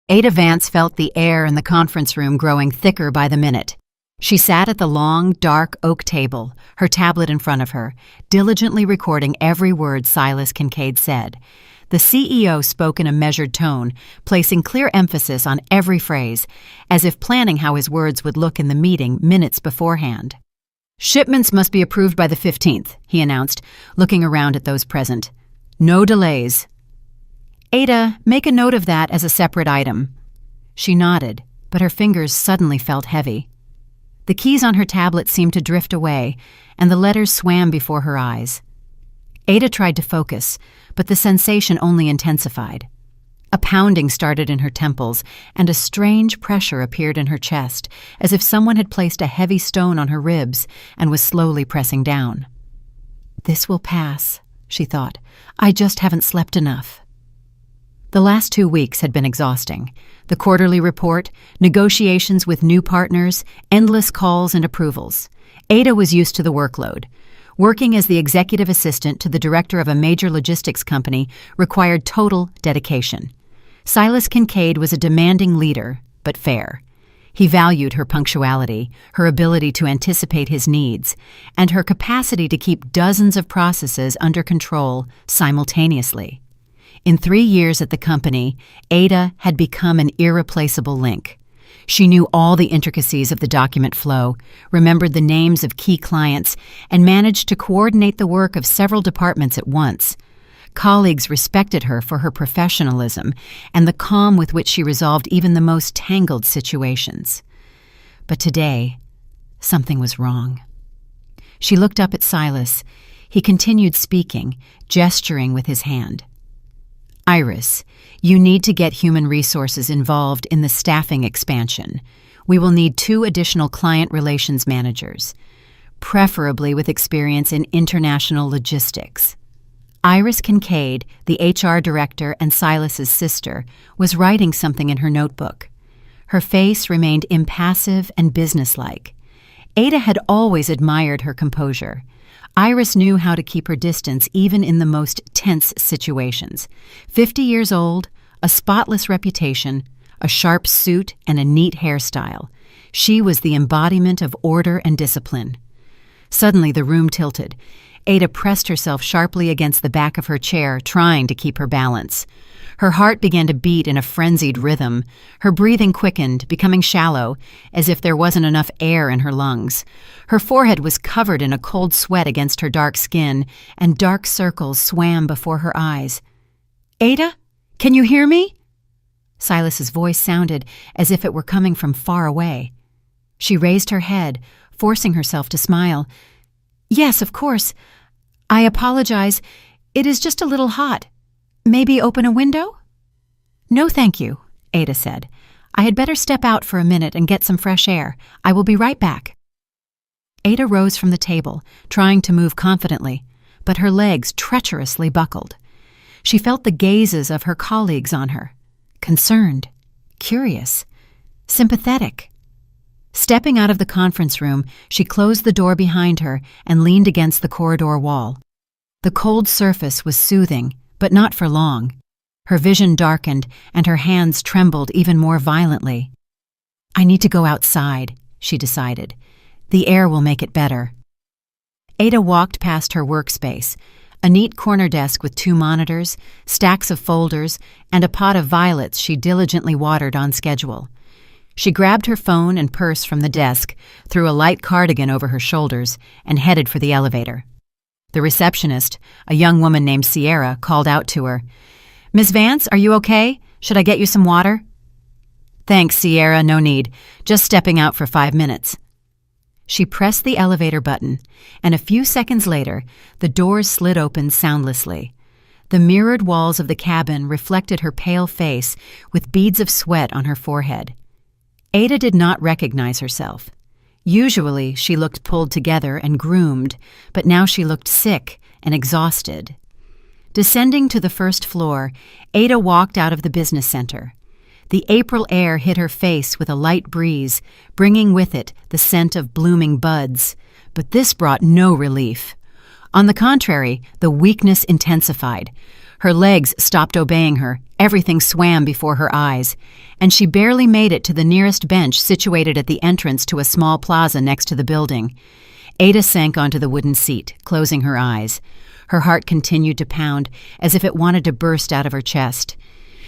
Ada Vance felt the air in the conference room growing thicker by the minute. She sat at the long, dark oak table, her tablet in front of her, diligently recording every word Silas Kincaid said. The CEO spoke in a measured tone, placing clear emphasis on every phrase, as if planning how his words would look in the meeting minutes beforehand. "Shipments must be approved by the 15th, he announced, looking around at those present. "No delays." "Ada, make a note of that as a separate item." She nodded, but her fingers suddenly felt heavy. The keys on her tablet seemed to drift away, and the letters swam before her eyes. Ada tried to focus, but the sensation only intensified. A pounding started in her temples, and a strange pressure appeared in her chest, as if someone had placed a heavy stone on her ribs and was slowly pressing down. "This will pass," she thought. "I just haven't slept enough." The last 2 weeks had been exhausting. The quarterly report, negotiations with new partners, endless calls and approvals. Ada was used to the workload. Working as the executive assistant to the director of a major logistics company required total dedication. Silas Kincaid was a demanding leader, but fair. He valued her punctuality, her ability to anticipate his needs, and her capacity to keep dozens of processes under control simultaneously. In 3 years at the company, Ada had become an irreplaceable link. She knew all the intricacies of the document flow, remembered the names of key clients, and managed to coordinate the work of several departments at once. Colleagues respected her for her professionalism and the calm with which she resolved even the most tangled situations. But today, something was wrong. She looked up at Silas. He continued speaking, gesturing with his hand. "Iris, you need to get human resources involved in the staffing expansion. We will need 2 additional client relations managers, preferably with experience in international logistics." Iris Kincaid, the HR director and Silas's sister, was writing something in her notebook. Her face remained impassive and businesslike. Ada had always admired her composure. Iris knew how to keep her distance even in the most tense situations. 50 years old, a spotless reputation, a sharp suit, and a neat hairstyle. She was the embodiment of order and discipline. Suddenly the room tilted. Ada pressed herself sharply against the back of her chair, trying to keep her balance. Her heart began to beat in a frenzied rhythm. Her breathing quickened, becoming shallow, as if there wasn't enough air in her lungs. Her forehead was covered in a cold sweat against her dark skin, and dark circles swam before her eyes. "Ada, can you hear me?" Silas's voice sounded as if it were coming from far away. She raised her head, forcing herself to smile. "Yes, of course. I apologize. It is just a little hot. Maybe open a window?" "No, thank you," Ada said. "I had better step out for a minute and get some fresh air. I will be right back." Ada rose from the table, trying to move confidently, but her legs treacherously buckled. She felt the gazes of her colleagues on her. Concerned, curious, sympathetic. Stepping out of the conference room, she closed the door behind her and leaned against the corridor wall. The cold surface was soothing, but not for long. Her vision darkened, and her hands trembled even more violently. "I need to go outside," she decided. "The air will make it better." Ada walked past her workspace, a neat corner desk with 2 monitors, stacks of folders, and a pot of violets she diligently watered on schedule. She grabbed her phone and purse from the desk, threw a light cardigan over her shoulders, and headed for the elevator. The receptionist, a young woman named Sierra, called out to her. "Miss Vance, are you okay? Should I get you some water?" "Thanks, Sierra, no need. Just stepping out for 5 minutes." She pressed the elevator button, and a few seconds later, the doors slid open soundlessly. The mirrored walls of the cabin reflected her pale face with beads of sweat on her forehead. Ada did not recognize herself. Usually, she looked pulled together and groomed, but now she looked sick and exhausted. Descending to the first floor, Ada walked out of the business center. The April air hit her face with a light breeze, bringing with it the scent of blooming buds, but this brought no relief. On the contrary, the weakness intensified. Her legs stopped obeying her, everything swam before her eyes, and she barely made it to the nearest bench situated at the entrance to a small plaza next to the building. Ada sank onto the wooden seat, closing her eyes. Her heart continued to pound, as if it wanted to burst out of her chest.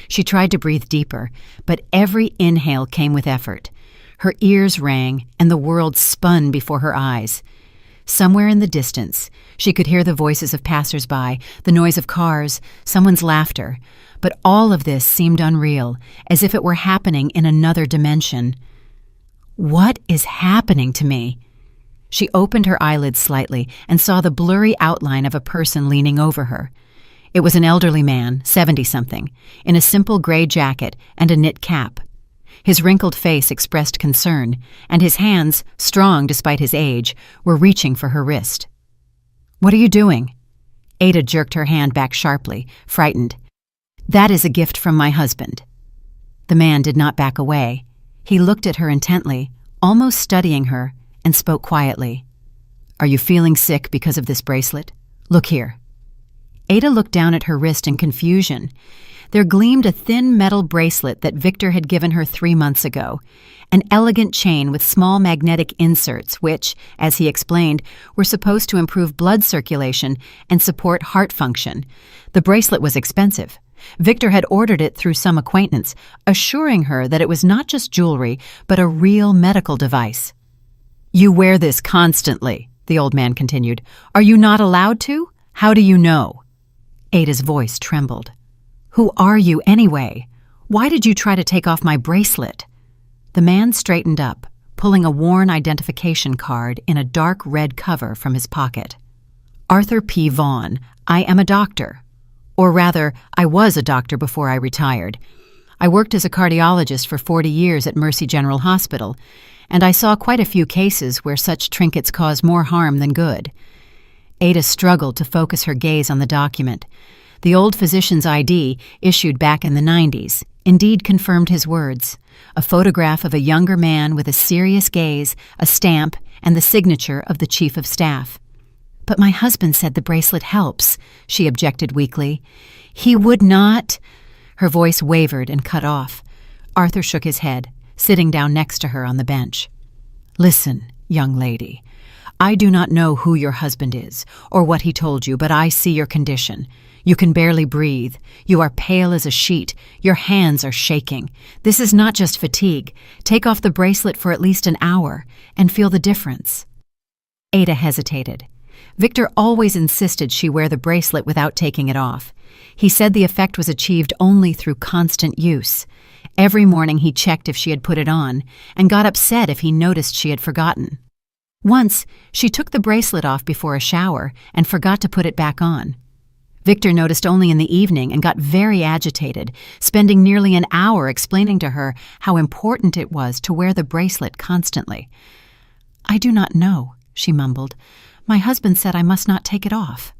She tried to breathe deeper, but every inhale came with effort. Her ears rang, and the world spun before her eyes. Somewhere in the distance, she could hear the voices of passers-by, the noise of cars, someone's laughter. But all of this seemed unreal, as if it were happening in another dimension. What is happening to me? She opened her eyelids slightly and saw the blurry outline of a person leaning over her. It was an elderly man, 70-something, in a simple gray jacket and a knit cap. His wrinkled face expressed concern, and his hands, strong despite his age, were reaching for her wrist. "What are you doing?" Ada jerked her hand back sharply, frightened. "That is a gift from my husband." The man did not back away. He looked at her intently, almost studying her, and spoke quietly. "Are you feeling sick because of this bracelet? Look here." Ada looked down at her wrist in confusion. There gleamed a thin metal bracelet that Victor had given her 3 months ago, an elegant chain with small magnetic inserts which, as he explained, were supposed to improve blood circulation and support heart function. The bracelet was expensive. Victor had ordered it through some acquaintance, assuring her that it was not just jewelry, but a real medical device. "You wear this constantly," the old man continued. "Are you not allowed to? How do you know?" Ada's voice trembled. "Who are you anyway? Why did you try to take off my bracelet?" The man straightened up, pulling a worn identification card in a dark red cover from his pocket. "Arthur P. Vaughn. I am a doctor. Or rather, I was a doctor before I retired. I worked as a cardiologist for 40 years at Mercy General Hospital, and I saw quite a few cases where such trinkets cause more harm than good." Ada struggled to focus her gaze on the document. The old physician's ID, issued back in the 90s, indeed confirmed his words. A photograph of a younger man with a serious gaze, a stamp, and the signature of the chief of staff. "But my husband said the bracelet helps," she objected weakly. "He would not—" Her voice wavered and cut off. Arthur shook his head, sitting down next to her on the bench. "Listen, young lady. I do not know who your husband is, or what he told you, but I see your condition. You can barely breathe. You are pale as a sheet. Your hands are shaking. This is not just fatigue. Take off the bracelet for at least an hour and feel the difference." Ada hesitated. Victor always insisted she wear the bracelet without taking it off. He said the effect was achieved only through constant use. Every morning he checked if she had put it on, and got upset if he noticed she had forgotten. Once, she took the bracelet off before a shower and forgot to put it back on. Victor noticed only in the evening and got very agitated, spending nearly an hour explaining to her how important it was to wear the bracelet constantly. "I do not know," she mumbled. "My husband said I must not take it off."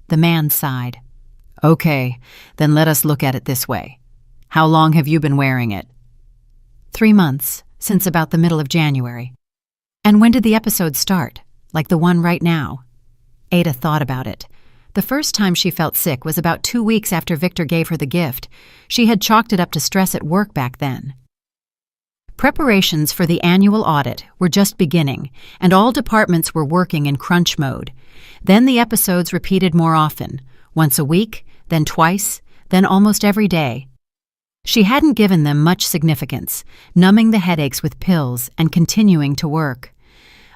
The man sighed. "Okay, then let us look at it this way. How long have you been wearing it?" 3 months, since about the middle of January. "And when did the episode start? Like the one right now?" Ada thought about it. The first time she felt sick was about 2 weeks after Victor gave her the gift. She had chalked it up to stress at work back then. Preparations for the annual audit were just beginning, and all departments were working in crunch mode. Then the episodes repeated more often, once a week, then twice, then almost every day. She hadn't given them much significance, numbing the headaches with pills and continuing to work.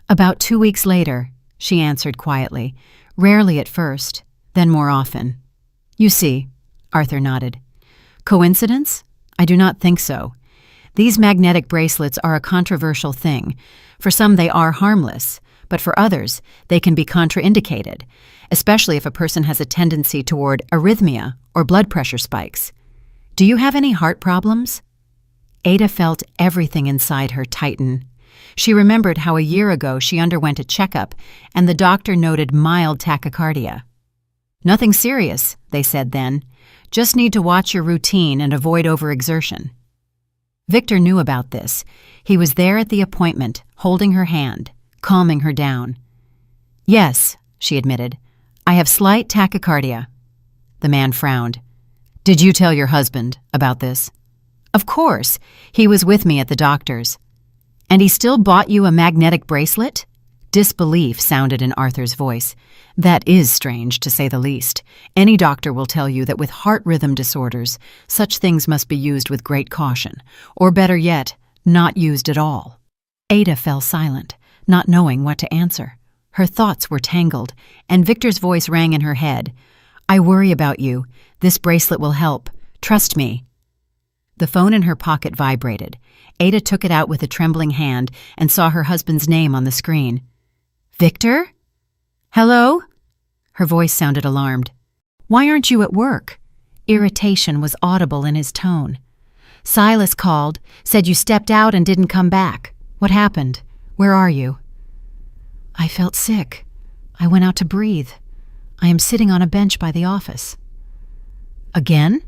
"About 2 weeks later," she answered quietly, "rarely at first, then more often." "You see," Arthur nodded. "Coincidence? I do not think so. These magnetic bracelets are a controversial thing. For some they are harmless, but for others they can be contraindicated, especially if a person has a tendency toward arrhythmia or blood pressure spikes. Do you have any heart problems?" Ada felt everything inside her tighten. She remembered how a year ago she underwent a checkup and the doctor noted mild tachycardia. "Nothing serious," they said then. "Just need to watch your routine and avoid overexertion." Victor knew about this. He was there at the appointment, holding her hand, calming her down. "Yes," she admitted. "I have slight tachycardia." The man frowned. "Did you tell your husband about this?" "Of course. He was with me at the doctor's." "And he still bought you a magnetic bracelet?" Disbelief sounded in Arthur's voice. "That is strange, to say the least. Any doctor will tell you that with heart rhythm disorders, such things must be used with great caution, or better yet, not used at all." Ada fell silent, not knowing what to answer. Her thoughts were tangled, and Victor's voice rang in her head. "I worry about you. This bracelet will help. Trust me." The phone in her pocket vibrated. Ada took it out with a trembling hand and saw her husband's name on the screen. "Victor? Hello?" Her voice sounded alarmed. "Why aren't you at work?" Irritation was audible in his tone. "Silas called, said you stepped out and didn't come back. What happened? Where are you?" "I felt sick. I went out to breathe. I am sitting on a bench by the office." "Again?"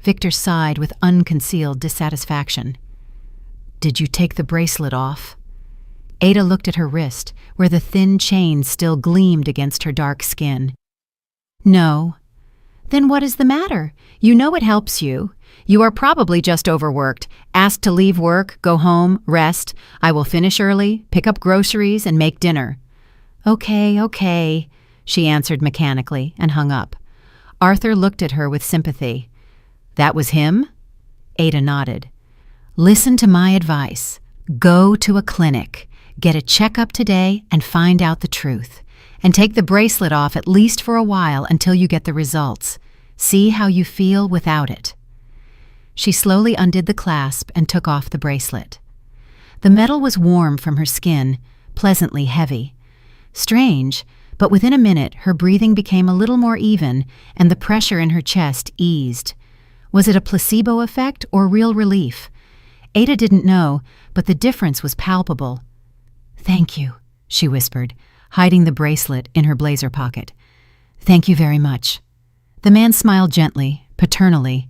Victor sighed with unconcealed dissatisfaction. "Did you take the bracelet off?" Ada looked at her wrist, where the thin chain still gleamed against her dark skin. "No." "Then what is the matter? You know it helps you. You are probably just overworked. Asked to leave work, go home, rest. I will finish early, pick up groceries, and make dinner." Okay, she answered mechanically and hung up. Arthur looked at her with sympathy. "That was him?" Ada nodded. "Listen to my advice. Go to a clinic. Get a checkup today and find out the truth. And take the bracelet off at least for a while until you get the results. See how you feel without it." She slowly undid the clasp and took off the bracelet. The metal was warm from her skin, pleasantly heavy. Strange, but within a minute her breathing became a little more even and the pressure in her chest eased. Was it a placebo effect or real relief? Ada didn't know, but the difference was palpable. "Thank you," she whispered, hiding the bracelet in her blazer pocket. "Thank you very much." The man smiled gently, paternally.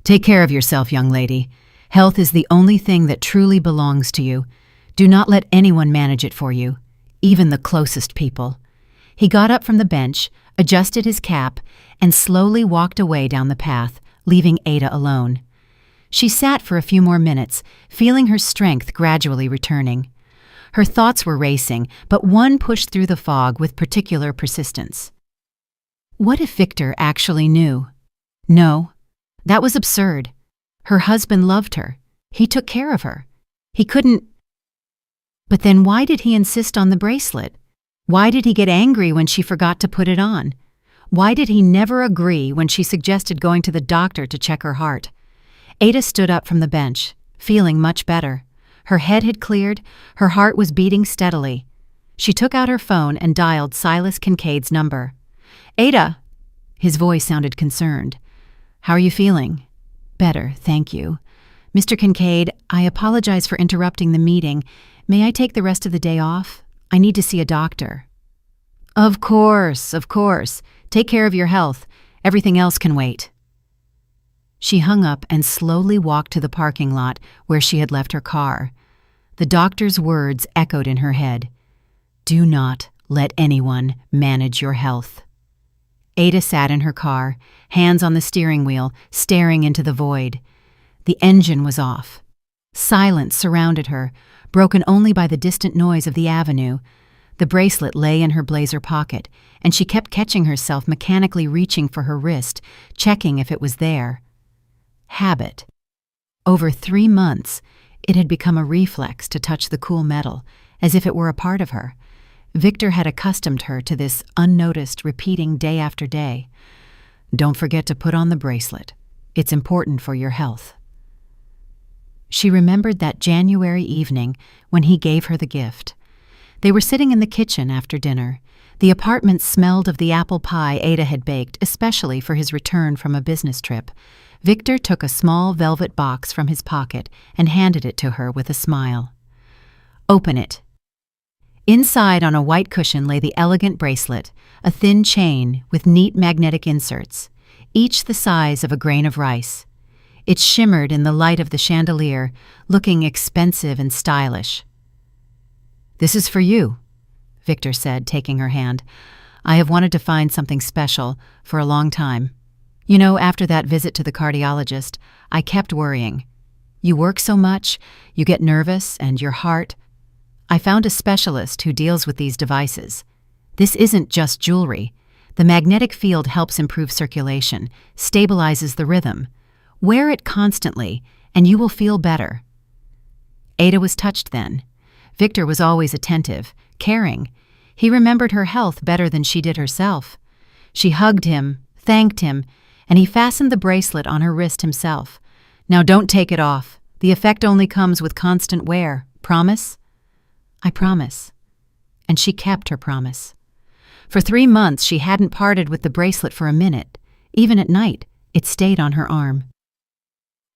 "Take care of yourself, young lady. Health is the only thing that truly belongs to you. Do not let anyone manage it for you, even the closest people." He got up from the bench, adjusted his cap, and slowly walked away down the path, leaving Ada alone. She sat for a few more minutes, feeling her strength gradually returning. Her thoughts were racing, but one pushed through the fog with particular persistence. What if Victor actually knew? No, that was absurd. Her husband loved her. He took care of her. He couldn't... But then why did he insist on the bracelet? Why did he get angry when she forgot to put it on? Why did he never agree when she suggested going to the doctor to check her heart? Ada stood up from the bench, feeling much better. Her head had cleared, her heart was beating steadily. She took out her phone and dialed Silas Kincaid's number. "Ada!" His voice sounded concerned. "How are you feeling?" "Better, thank you. Mr. Kincaid, I apologize for interrupting the meeting. May I take the rest of the day off? I need to see a doctor." Of course. Take care of your health. Everything else can wait." She hung up and slowly walked to the parking lot where she had left her car. The doctor's words echoed in her head. "Do not let anyone manage your health." Ada sat in her car, hands on the steering wheel, staring into the void. The engine was off. Silence surrounded her, broken only by the distant noise of the avenue. The bracelet lay in her blazer pocket, and she kept catching herself mechanically reaching for her wrist, checking if it was there. Habit. Over 3 months, it had become a reflex to touch the cool metal, as if it were a part of her. Victor had accustomed her to this unnoticed, repeating day after day. "Don't forget to put on the bracelet. It's important for your health." She remembered that January evening when he gave her the gift. They were sitting in the kitchen after dinner. The apartment smelled of the apple pie Ada had baked, especially for his return from a business trip. Victor took a small velvet box from his pocket and handed it to her with a smile. "Open it." Inside on a white cushion lay the elegant bracelet, a thin chain with neat magnetic inserts, each the size of a grain of rice. It shimmered in the light of the chandelier, looking expensive and stylish. "This is for you," Victor said, taking her hand. I have wanted to find something special for a long time. You know, after that visit to the cardiologist, I kept worrying. You work so much, you get nervous, and your heart. I found a specialist who deals with these devices. This isn't just jewelry. The magnetic field helps improve circulation, stabilizes the rhythm. Wear it constantly, and you will feel better. Ada was touched then. Victor was always attentive, caring. He remembered her health better than she did herself. She hugged him, thanked him, and he fastened the bracelet on her wrist himself. Now don't take it off. The effect only comes with constant wear. Promise? I promise. And she kept her promise. For 3 months, she hadn't parted with the bracelet for a minute. Even at night, it stayed on her arm.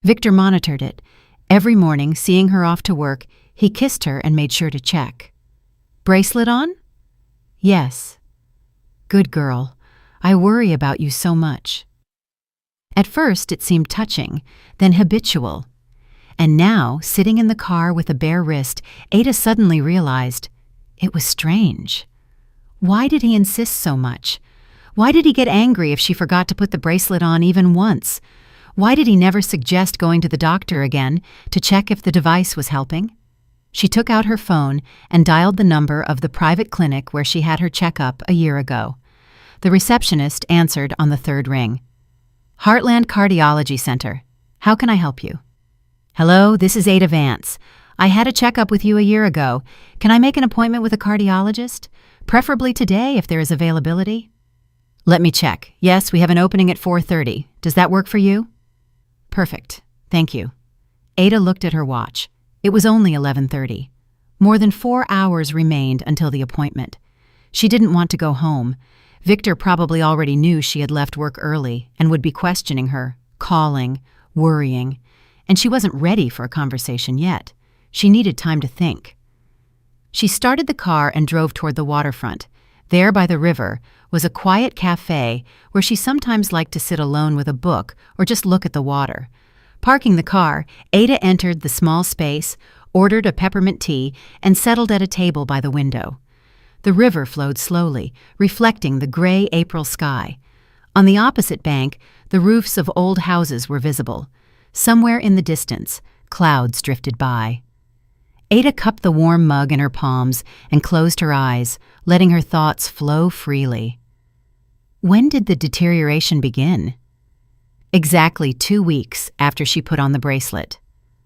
Victor monitored it. Every morning, seeing her off to work, he kissed her and made sure to check. Bracelet on? Yes. Good girl. I worry about you so much. At first, it seemed touching, then habitual. And now, sitting in the car with a bare wrist, Ada suddenly realized it was strange. Why did he insist so much? Why did he get angry if she forgot to put the bracelet on even once? Why did he never suggest going to the doctor again to check if the device was helping? She took out her phone and dialed the number of the private clinic where she had her checkup a year ago. The receptionist answered on the 3rd ring. Heartland Cardiology Center. How can I help you? Hello, this is Ada Vance. I had a checkup with you a year ago. Can I make an appointment with a cardiologist? Preferably today if there is availability. Let me check. Yes, we have an opening at 4:30. Does that work for you? Perfect. Thank you. Ada looked at her watch. It was only 11:30. More than 4 hours remained until the appointment. She didn't want to go home. Victor probably already knew she had left work early and would be questioning her, calling, worrying, and she wasn't ready for a conversation yet. She needed time to think. She started the car and drove toward the waterfront. There by the river was a quiet cafe where she sometimes liked to sit alone with a book or just look at the water. Parking the car, Ada entered the small space, ordered a peppermint tea, and settled at a table by the window. The river flowed slowly, reflecting the gray April sky. On the opposite bank, the roofs of old houses were visible. Somewhere in the distance, clouds drifted by. Ada cupped the warm mug in her palms and closed her eyes, letting her thoughts flow freely. When did the deterioration begin? Exactly 2 weeks after she put on the bracelet.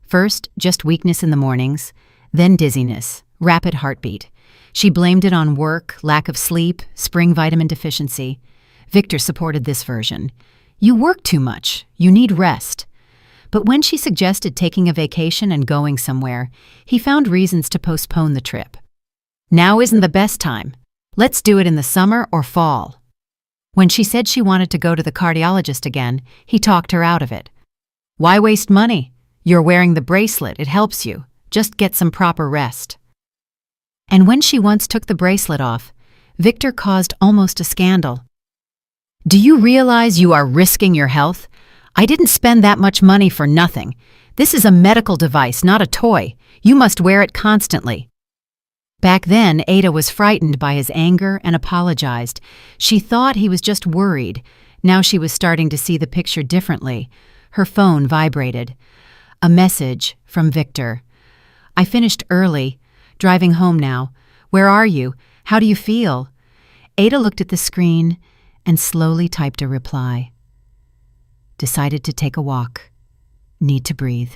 First, just weakness in the mornings, then dizziness, rapid heartbeat. She blamed it on work, lack of sleep, spring vitamin deficiency. Victor supported this version. You work too much. You need rest. But when she suggested taking a vacation and going somewhere, he found reasons to postpone the trip. Now isn't the best time. Let's do it in the summer or fall. When she said she wanted to go to the cardiologist again, he talked her out of it. Why waste money? You're wearing the bracelet. It helps you. Just get some proper rest. And when she once took the bracelet off, Victor caused almost a scandal. Do you realize you are risking your health? I didn't spend that much money for nothing. This is a medical device, not a toy. You must wear it constantly. Back then, Ada was frightened by his anger and apologized. She thought he was just worried. Now she was starting to see the picture differently. Her phone vibrated. A message from Victor. I finished early. Driving home now. Where are you? How do you feel? Ada looked at the screen and slowly typed a reply. Decided to take a walk. Need to breathe.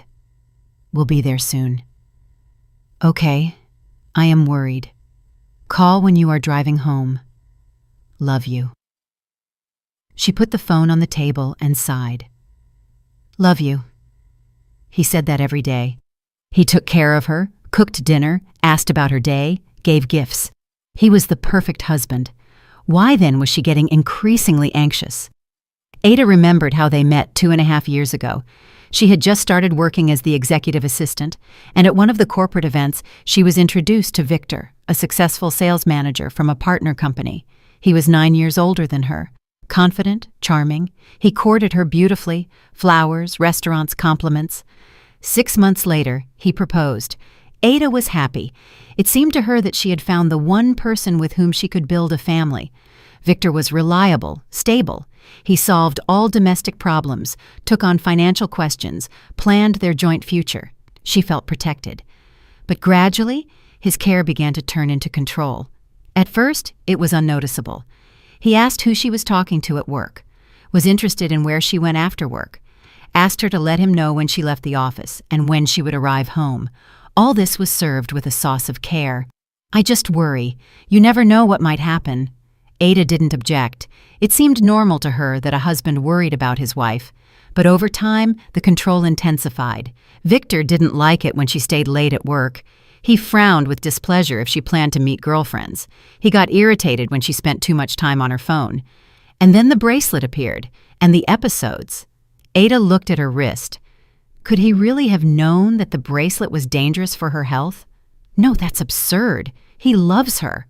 Will be there soon. Okay, I am worried. Call when you are driving home. Love you. She put the phone on the table and sighed. Love you. He said that every day. He took care of her, cooked dinner, asked about her day, gave gifts. He was the perfect husband. Why then was she getting increasingly anxious? Ada remembered how they met 2.5 years ago. She had just started working as the executive assistant, and at one of the corporate events, she was introduced to Victor, a successful sales manager from a partner company. He was 9 years older than her. Confident, charming, he courted her beautifully, flowers, restaurants, compliments. 6 months later, he proposed. Ada was happy. It seemed to her that she had found the one person with whom she could build a family. Victor was reliable, stable. He solved all domestic problems, took on financial questions, planned their joint future. She felt protected. But gradually, his care began to turn into control. At first, it was unnoticeable. He asked who she was talking to at work, was interested in where she went after work, asked her to let him know when she left the office and when she would arrive home. All this was served with a sauce of care. "I just worry. You never know what might happen." Ada didn't object. It seemed normal to her that a husband worried about his wife. But over time, the control intensified. Victor didn't like it when she stayed late at work. He frowned with displeasure if she planned to meet girlfriends. He got irritated when she spent too much time on her phone. And then the bracelet appeared, and the episodes. Ada looked at her wrist. Could he really have known that the bracelet was dangerous for her health? No, that's absurd. He loves her.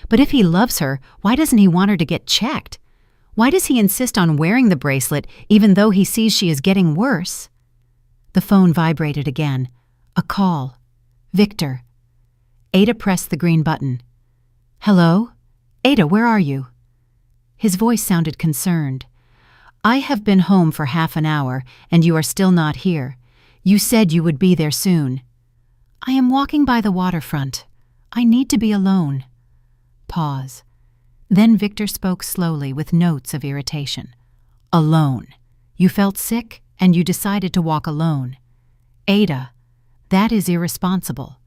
But if he loves her, why doesn't he want her to get checked? Why does he insist on wearing the bracelet even though he sees she is getting worse? The phone vibrated again. A call. Victor. Ada pressed the green button. "Hello? Ada, where are you?" His voice sounded concerned. "I have been home for half an hour, and you are still not here. You said you would be there soon." "I am walking by the waterfront. I need to be alone." Pause. Then Victor spoke slowly with notes of irritation. "Alone. You felt sick, and you decided to walk alone. Ada, that is irresponsible.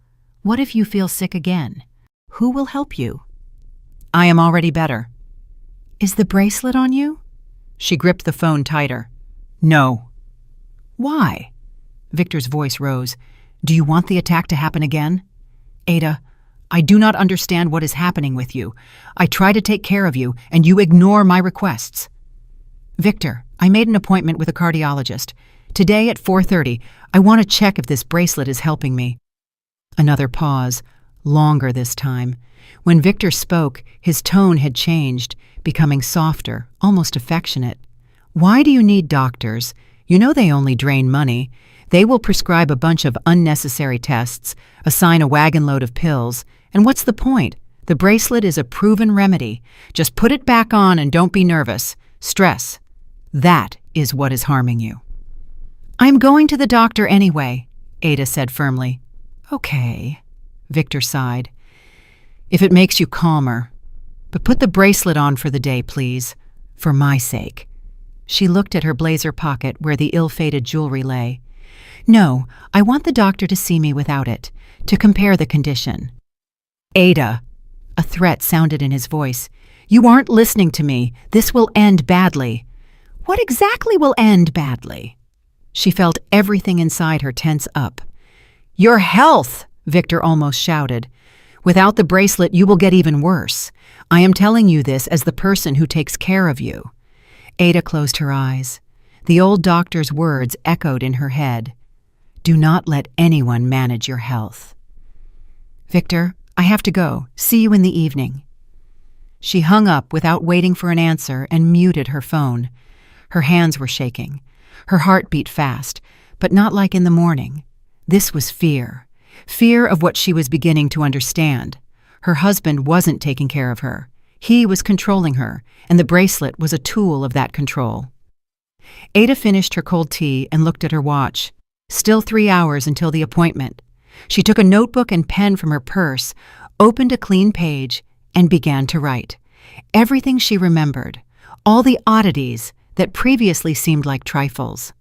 What if you feel sick again? Who will help you?" "I am already better." "Is the bracelet on you?" She gripped the phone tighter. "No." "Why?" Victor's voice rose. "Do you want the attack to happen again?" "Ada, I do not understand what is happening with you. I try to take care of you, and you ignore my requests." "Victor, I made an appointment with a cardiologist. Today at 4:30, I want to check if this bracelet is helping me." Another pause, longer this time. When Victor spoke, his tone had changed, becoming softer, almost affectionate. "Why do you need doctors? You know they only drain money. They will prescribe a bunch of unnecessary tests, assign a wagon load of pills, and what's the point? The bracelet is a proven remedy. Just put it back on and don't be nervous. Stress. That is what is harming you." "I'm going to the doctor anyway," Ada said firmly. "Okay," Victor sighed. "If it makes you calmer. But put the bracelet on for the day, please. For my sake." She looked at her blazer pocket where the ill-fated jewelry lay. "No, I want the doctor to see me without it, to compare the condition." "Ada," a threat sounded in his voice. "You aren't listening to me. This will end badly." "What exactly will end badly?" She felt everything inside her tense up. "Your health!" Victor almost shouted. "Without the bracelet, you will get even worse. I am telling you this as the person who takes care of you." Ada closed her eyes. The old doctor's words echoed in her head. "Do not let anyone manage your health." "Victor, I have to go. See you in the evening." She hung up without waiting for an answer and muted her phone. Her hands were shaking. Her heart beat fast, but not like in the morning. This was fear. Fear of what she was beginning to understand. Her husband wasn't taking care of her. He was controlling her, and the bracelet was a tool of that control. Ada finished her cold tea and looked at her watch. Still 3 hours until the appointment. She took a notebook and pen from her purse, opened a clean page, and began to write. Everything she remembered, all the oddities that previously seemed like trifles.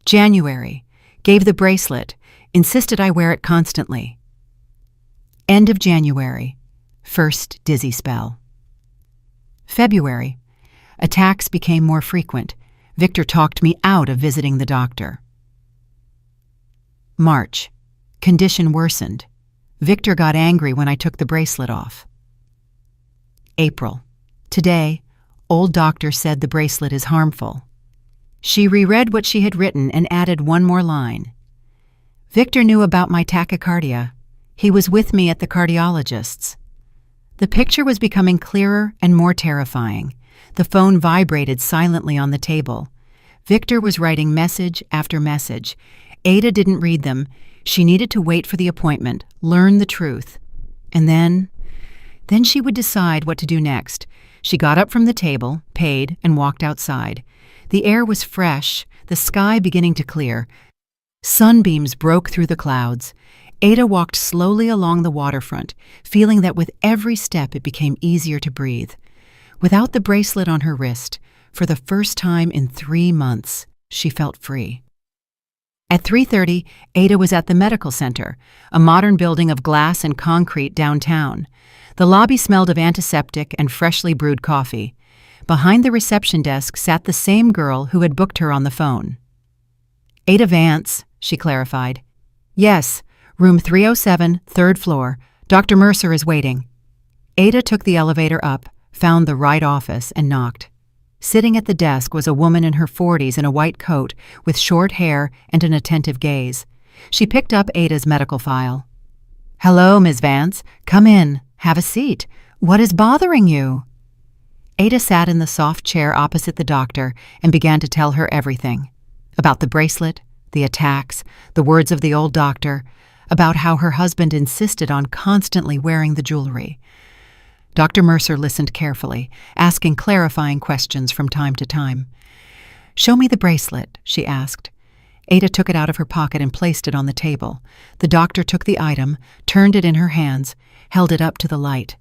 January. Gave the bracelet, insisted I wear it constantly. End of January. First dizzy spell. February. Attacks became more frequent. Victor talked me out of visiting the doctor. March. Condition worsened. Victor got angry when I took the bracelet off. April. Today, old doctor said the bracelet is harmful. She reread what she had written and added one more line. Victor knew about my tachycardia. He was with me at the cardiologist's. The picture was becoming clearer and more terrifying. The phone vibrated silently on the table. Victor was writing message after message. Ada didn't read them. She needed to wait for the appointment, learn the truth. And then she would decide what to do next. She got up from the table, paid, and walked outside. The air was fresh, the sky beginning to clear. Sunbeams broke through the clouds. Ada walked slowly along the waterfront, feeling that with every step it became easier to breathe. Without the bracelet on her wrist, for the first time in 3 months, she felt free. At 3:30, Ada was at the medical center, a modern building of glass and concrete downtown. The lobby smelled of antiseptic and freshly brewed coffee. Behind the reception desk sat the same girl who had booked her on the phone. "Ada Vance," she clarified. "Yes, room 307, 3rd floor. Dr. Mercer is waiting." Ada took the elevator up, found the right office, and knocked. Sitting at the desk was a woman in her 40s in a white coat with short hair and an attentive gaze. She picked up Ada's medical file. "Hello, Ms. Vance. Come in. Have a seat. What is bothering you?" Ada sat in the soft chair opposite the doctor and began to tell her everything. About the bracelet, the attacks, the words of the old doctor, about how her husband insisted on constantly wearing the jewelry. Dr. Mercer listened carefully, asking clarifying questions from time to time. "Show me the bracelet," she asked. Ada took it out of her pocket and placed it on the table. The doctor took the item, turned it in her hands, held it up to the light.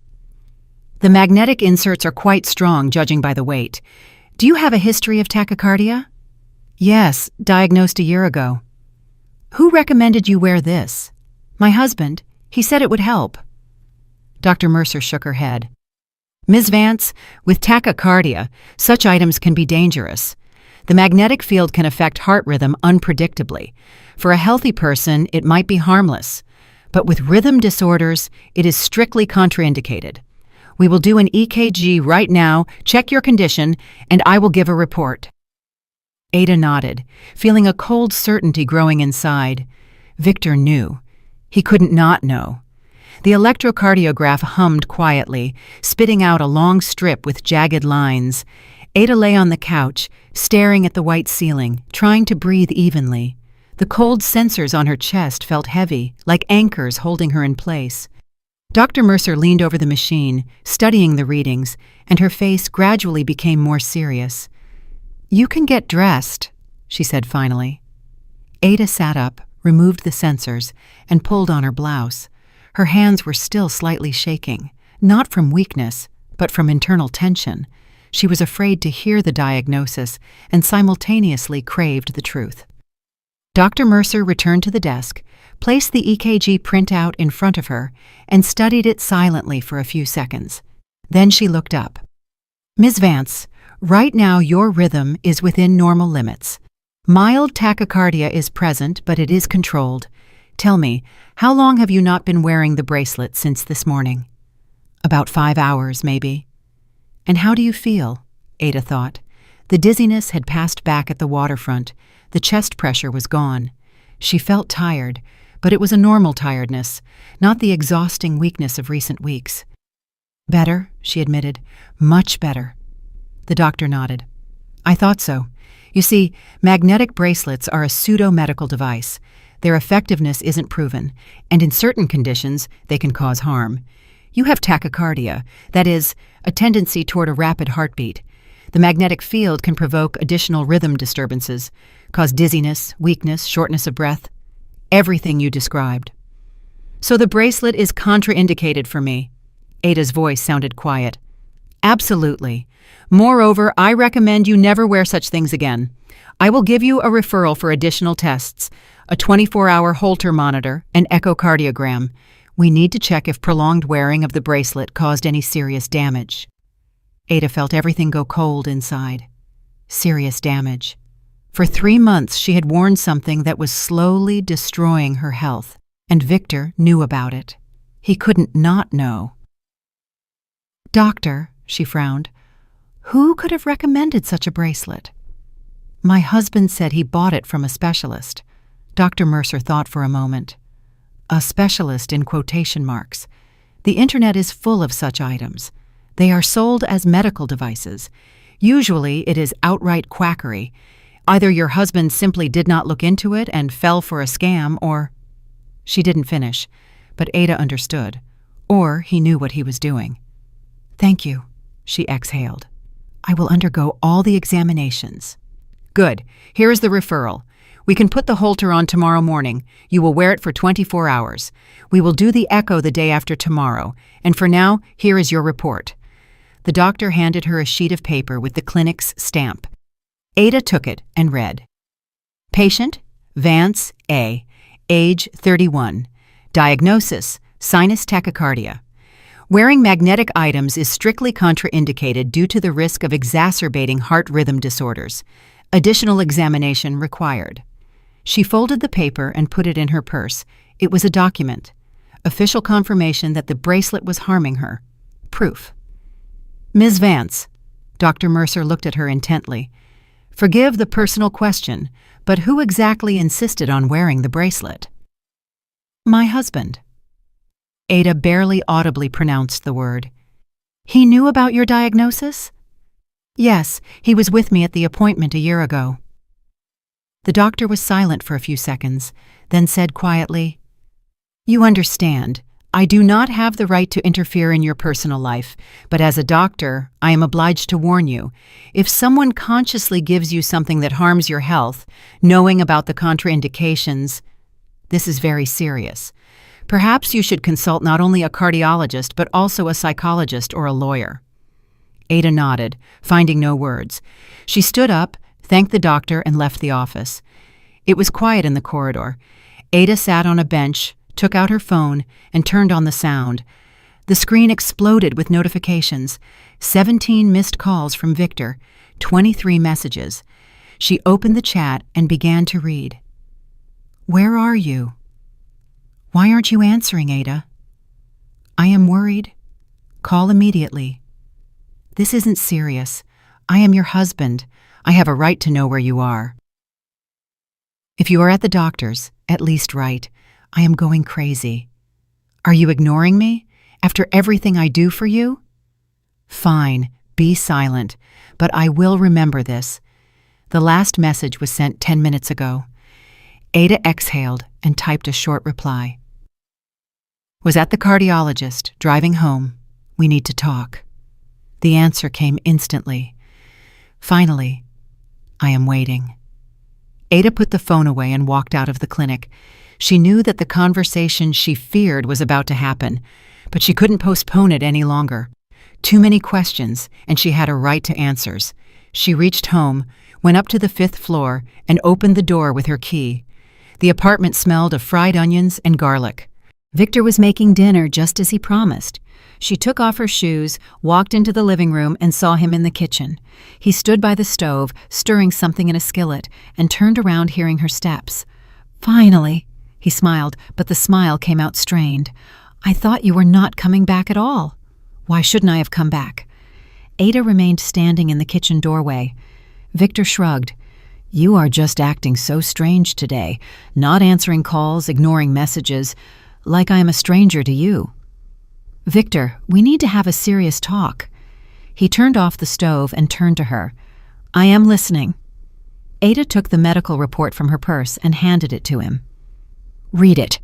"The magnetic inserts are quite strong, judging by the weight. Do you have a history of tachycardia?" "Yes, diagnosed a year ago." "Who recommended you wear this?" "My husband. He said it would help." Dr. Mercer shook her head. "Ms. Vance, with tachycardia, such items can be dangerous. The magnetic field can affect heart rhythm unpredictably. For a healthy person, it might be harmless. But with rhythm disorders, it is strictly contraindicated. We will do an EKG right now, check your condition, and I will give a report." Ada nodded, feeling a cold certainty growing inside. Victor knew. He couldn't not know. The electrocardiograph hummed quietly, spitting out a long strip with jagged lines. Ada lay on the couch, staring at the white ceiling, trying to breathe evenly. The cold sensors on her chest felt heavy, like anchors holding her in place. Dr. Mercer leaned over the machine, studying the readings, and her face gradually became more serious. "You can get dressed," she said finally. Ada sat up, removed the sensors, and pulled on her blouse. Her hands were still slightly shaking, not from weakness, but from internal tension. She was afraid to hear the diagnosis and simultaneously craved the truth. Dr. Mercer returned to the desk, placed the EKG printout in front of her, and studied it silently for a few seconds. Then she looked up. "Ms. Vance, right now your rhythm is within normal limits. Mild tachycardia is present, but it is controlled. Tell me, how long have you not been wearing the bracelet since this morning?" "About 5 hours, maybe." "And how do you feel?" Ada thought. The dizziness had passed back at the waterfront. The chest pressure was gone. She felt tired, but it was a normal tiredness, not the exhausting weakness of recent weeks. "Better," she admitted. "Much better." The doctor nodded. "I thought so. You see, magnetic bracelets are a pseudo-medical device. Their effectiveness isn't proven, and in certain conditions, they can cause harm. You have tachycardia, that is, a tendency toward a rapid heartbeat. The magnetic field can provoke additional rhythm disturbances, cause dizziness, weakness, shortness of breath, everything you described. So the bracelet is contraindicated for me." Ada's voice sounded quiet. "Absolutely. Moreover, I recommend you never wear such things again. I will give you a referral for additional tests, a 24-hour Holter monitor, an echocardiogram. We need to check if prolonged wearing of the bracelet caused any serious damage." Ada felt everything go cold inside. Serious damage. For 3 months she had worn something that was slowly destroying her health, and Victor knew about it. He couldn't not know. "Doctor," she frowned, "who could have recommended such a bracelet?" "My husband said he bought it from a specialist." Dr. Mercer thought for a moment. A specialist in quotation marks. The internet is full of such items. They are sold as medical devices. Usually it is outright quackery. Either your husband simply did not look into it and fell for a scam, or— She didn't finish, but Ada understood. Or he knew what he was doing. "Thank you," she exhaled. "I will undergo all the examinations." "Good. Here is the referral. We can put the Holter on tomorrow morning. You will wear it for 24 hours. We will do the echo the day after tomorrow. And for now, here is your report." The doctor handed her a sheet of paper with the clinic's stamp. Ada took it and read. Patient, Vance A., age 31. Diagnosis, sinus tachycardia. Wearing magnetic items is strictly contraindicated due to the risk of exacerbating heart rhythm disorders. Additional examination required. She folded the paper and put it in her purse. It was a document. Official confirmation that the bracelet was harming her. Proof. "Ms. Vance," Dr. Mercer looked at her intently. "Forgive the personal question, but who exactly insisted on wearing the bracelet?" "My husband." Ada barely audibly pronounced the word. "He knew about your diagnosis?" "Yes, he was with me at the appointment a year ago." The doctor was silent for a few seconds, then said quietly, "You understand, I do not have the right to interfere in your personal life, but as a doctor, I am obliged to warn you. If someone consciously gives you something that harms your health, knowing about the contraindications, this is very serious. Perhaps you should consult not only a cardiologist, but also a psychologist or a lawyer." Ada nodded, finding no words. She stood up, thanked the doctor, and left the office. It was quiet in the corridor. Ada sat on a bench, took out her phone, and turned on the sound. The screen exploded with notifications. 17 missed calls from Victor, 23 messages. She opened the chat and began to read. "Where are you? Why aren't you answering, Ada? I am worried. Call immediately. This isn't serious. I am your husband. I have a right to know where you are. If you are at the doctor's, at least write, 'I am going crazy.' Are you ignoring me? After everything I do for you? Fine, be silent, but I will remember this. The last message was sent 10 minutes ago." Ada exhaled and typed a short reply. "Was at the cardiologist, driving home. We need to talk." The answer came instantly. "Finally, I am waiting." Ada put the phone away and walked out of the clinic. She knew that the conversation she feared was about to happen, but she couldn't postpone it any longer. Too many questions, and she had a right to answers. She reached home, went up to the 5th floor, and opened the door with her key. The apartment smelled of fried onions and garlic. Victor was making dinner just as he promised. She took off her shoes, walked into the living room, and saw him in the kitchen. He stood by the stove, stirring something in a skillet, and turned around hearing her steps. "Finally," he smiled, but the smile came out strained. "I thought you were not coming back at all. Why shouldn't I have come back?" Ada remained standing in the kitchen doorway. Victor shrugged. "You are just acting so strange today, not answering calls, ignoring messages, like I am a stranger to you." "Victor, we need to have a serious talk." He turned off the stove and turned to her. "I am listening." Ada took the medical report from her purse and handed it to him. "Read it."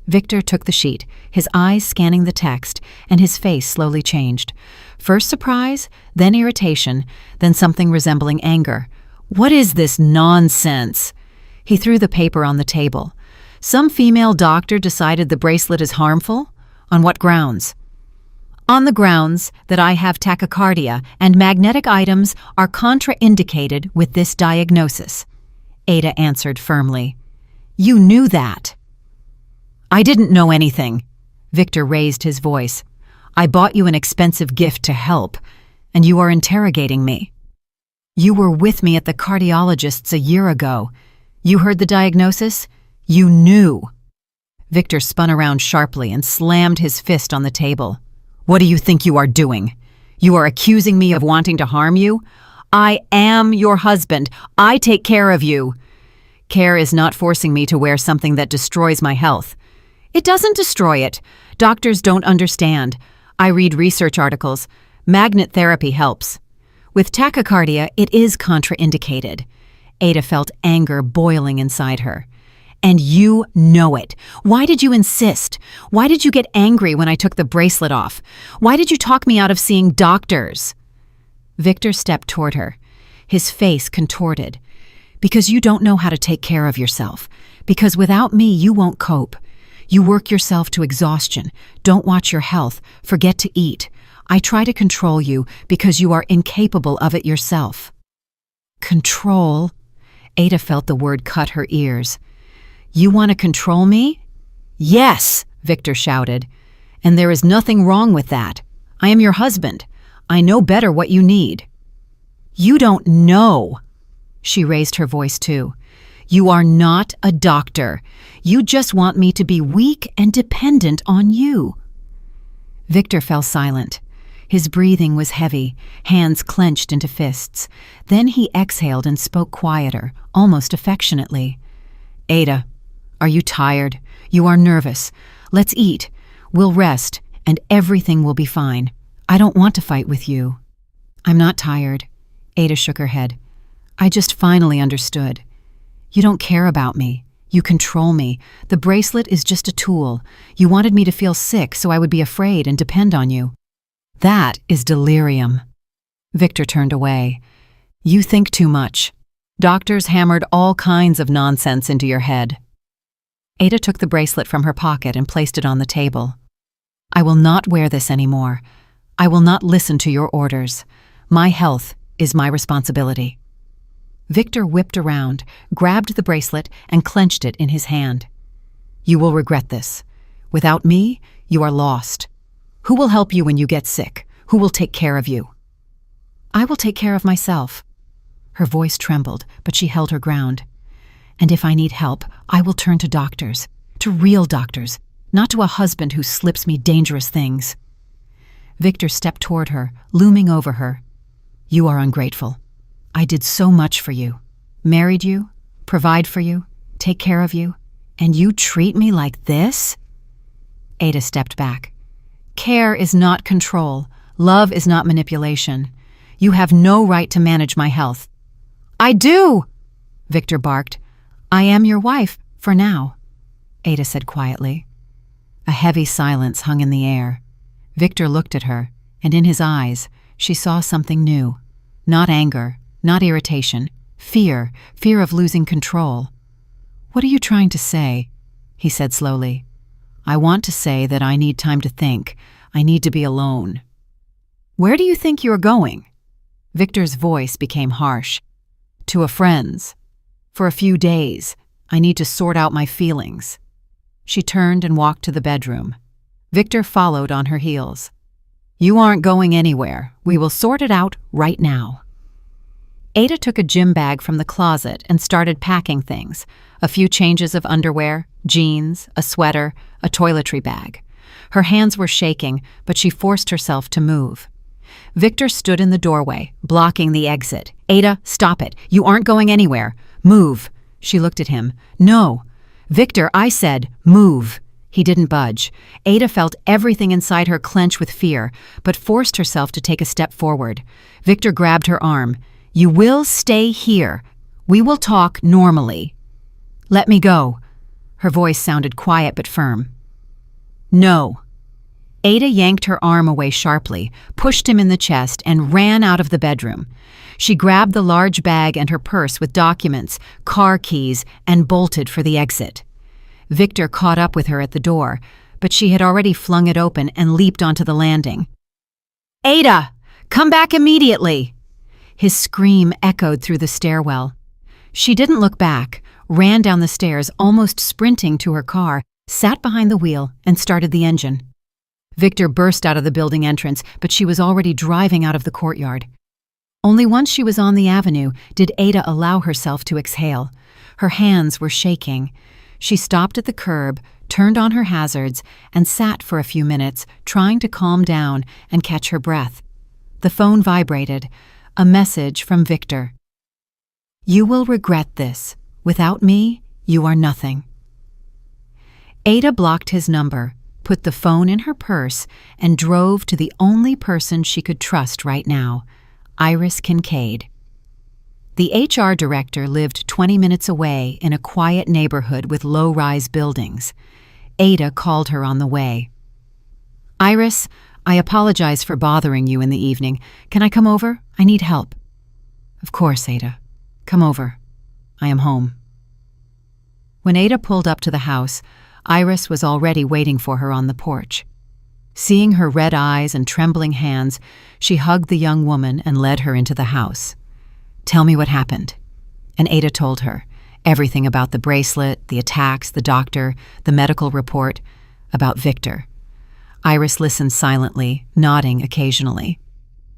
Victor took the sheet, his eyes scanning the text, and his face slowly changed. First surprise, then irritation, then something resembling anger. "What is this nonsense?" He threw the paper on the table. "Some female doctor decided the bracelet is harmful? On what grounds?" "On the grounds that I have tachycardia and magnetic items are contraindicated with this diagnosis," Ada answered firmly. "You knew that." "I didn't know anything." Victor raised his voice. "I bought you an expensive gift to help, and you are interrogating me. You were with me at the cardiologist's a year ago. You heard the diagnosis? You knew." Victor spun around sharply and slammed his fist on the table. "What do you think you are doing? You are accusing me of wanting to harm you? I am your husband. I take care of you. Care is not forcing me to wear something that destroys my health. It doesn't destroy it. Doctors don't understand. I read research articles. Magnet therapy helps. With tachycardia, it is contraindicated." Ada felt anger boiling inside her. And you know it. Why did you insist? Why did you get angry when I took the bracelet off? Why did you talk me out of seeing doctors? Victor stepped toward her, his face contorted. Because you don't know how to take care of yourself. Because without me, you won't cope. You work yourself to exhaustion, don't watch your health, forget to eat. I try to control you because you are incapable of it yourself. Control? Ada felt the word cut her ears. You want to control me? Yes, Victor shouted. And there is nothing wrong with that. I am your husband. I know better what you need. You don't know. She raised her voice too. You are not a doctor. You just want me to be weak and dependent on you. Victor fell silent. His breathing was heavy, hands clenched into fists. Then he exhaled and spoke quieter, almost affectionately. Ada, are you tired? You are nervous. Let's eat. We'll rest, and everything will be fine. I don't want to fight with you. I'm not tired. Ada shook her head. I just finally understood. You don't care about me. You control me. The bracelet is just a tool. You wanted me to feel sick so I would be afraid and depend on you. That is delirium. Victor turned away. You think too much. Doctors hammered all kinds of nonsense into your head. Ada took the bracelet from her pocket and placed it on the table. I will not wear this anymore. I will not listen to your orders. My health is my responsibility. Victor whipped around, grabbed the bracelet, and clenched it in his hand. You will regret this. Without me, you are lost. Who will help you when you get sick? Who will take care of you? I will take care of myself. Her voice trembled, but she held her ground. And if I need help, I will turn to doctors, to real doctors, not to a husband who slips me dangerous things. Victor stepped toward her, looming over her. You are ungrateful. I did so much for you. Married you, provide for you, take care of you, and you treat me like this? Ada stepped back. Care is not control. Love is not manipulation. You have no right to manage my health. I do, Victor barked. I am your wife, for now, Ada said quietly. A heavy silence hung in the air. Victor looked at her, and in his eyes, she saw something new. Not anger, not irritation, fear of losing control. What are you trying to say? He said slowly. I want to say that I need time to think. I need to be alone. Where do you think you're going? Victor's voice became harsh. To a friend's. For a few days. I need to sort out my feelings. She turned and walked to the bedroom. Victor followed on her heels. You aren't going anywhere. We will sort it out right now. Ada took a gym bag from the closet and started packing things. A few changes of underwear, jeans, a sweater, a toiletry bag. Her hands were shaking, but she forced herself to move. Victor stood in the doorway, blocking the exit. Ada, stop it. You aren't going anywhere. Move. She looked at him. No. Victor, I said, move. He didn't budge. Ada felt everything inside her clench with fear, but forced herself to take a step forward. Victor grabbed her arm. You will stay here. We will talk normally. Let me go. Her voice sounded quiet but firm. No. Ada yanked her arm away sharply, pushed him in the chest, and ran out of the bedroom. She grabbed the large bag and her purse with documents, car keys, and bolted for the exit. Victor caught up with her at the door, but she had already flung it open and leaped onto the landing. Ada, come back immediately! His scream echoed through the stairwell. She didn't look back, ran down the stairs, almost sprinting to her car, sat behind the wheel, and started the engine. Victor burst out of the building entrance, but she was already driving out of the courtyard. Only once she was on the avenue did Ada allow herself to exhale. Her hands were shaking. She stopped at the curb, turned on her hazards, and sat for a few minutes, trying to calm down and catch her breath. The phone vibrated. A message from Victor. You will regret this. Without me, you are nothing. Ada blocked his number, put the phone in her purse, and drove to the only person she could trust right now, Iris Kincaid. The HR director lived 20 minutes away in a quiet neighborhood with low-rise buildings. Ada called her on the way. "Iris, I apologize for bothering you in the evening. Can I come over? I need help." "Of course, Ada. Come over. I am home." When Ada pulled up to the house, Iris was already waiting for her on the porch. Seeing her red eyes and trembling hands, she hugged the young woman and led her into the house. "Tell me what happened." And Ada told her everything about the bracelet, the attacks, the doctor, the medical report, about Victor. Iris listened silently, nodding occasionally.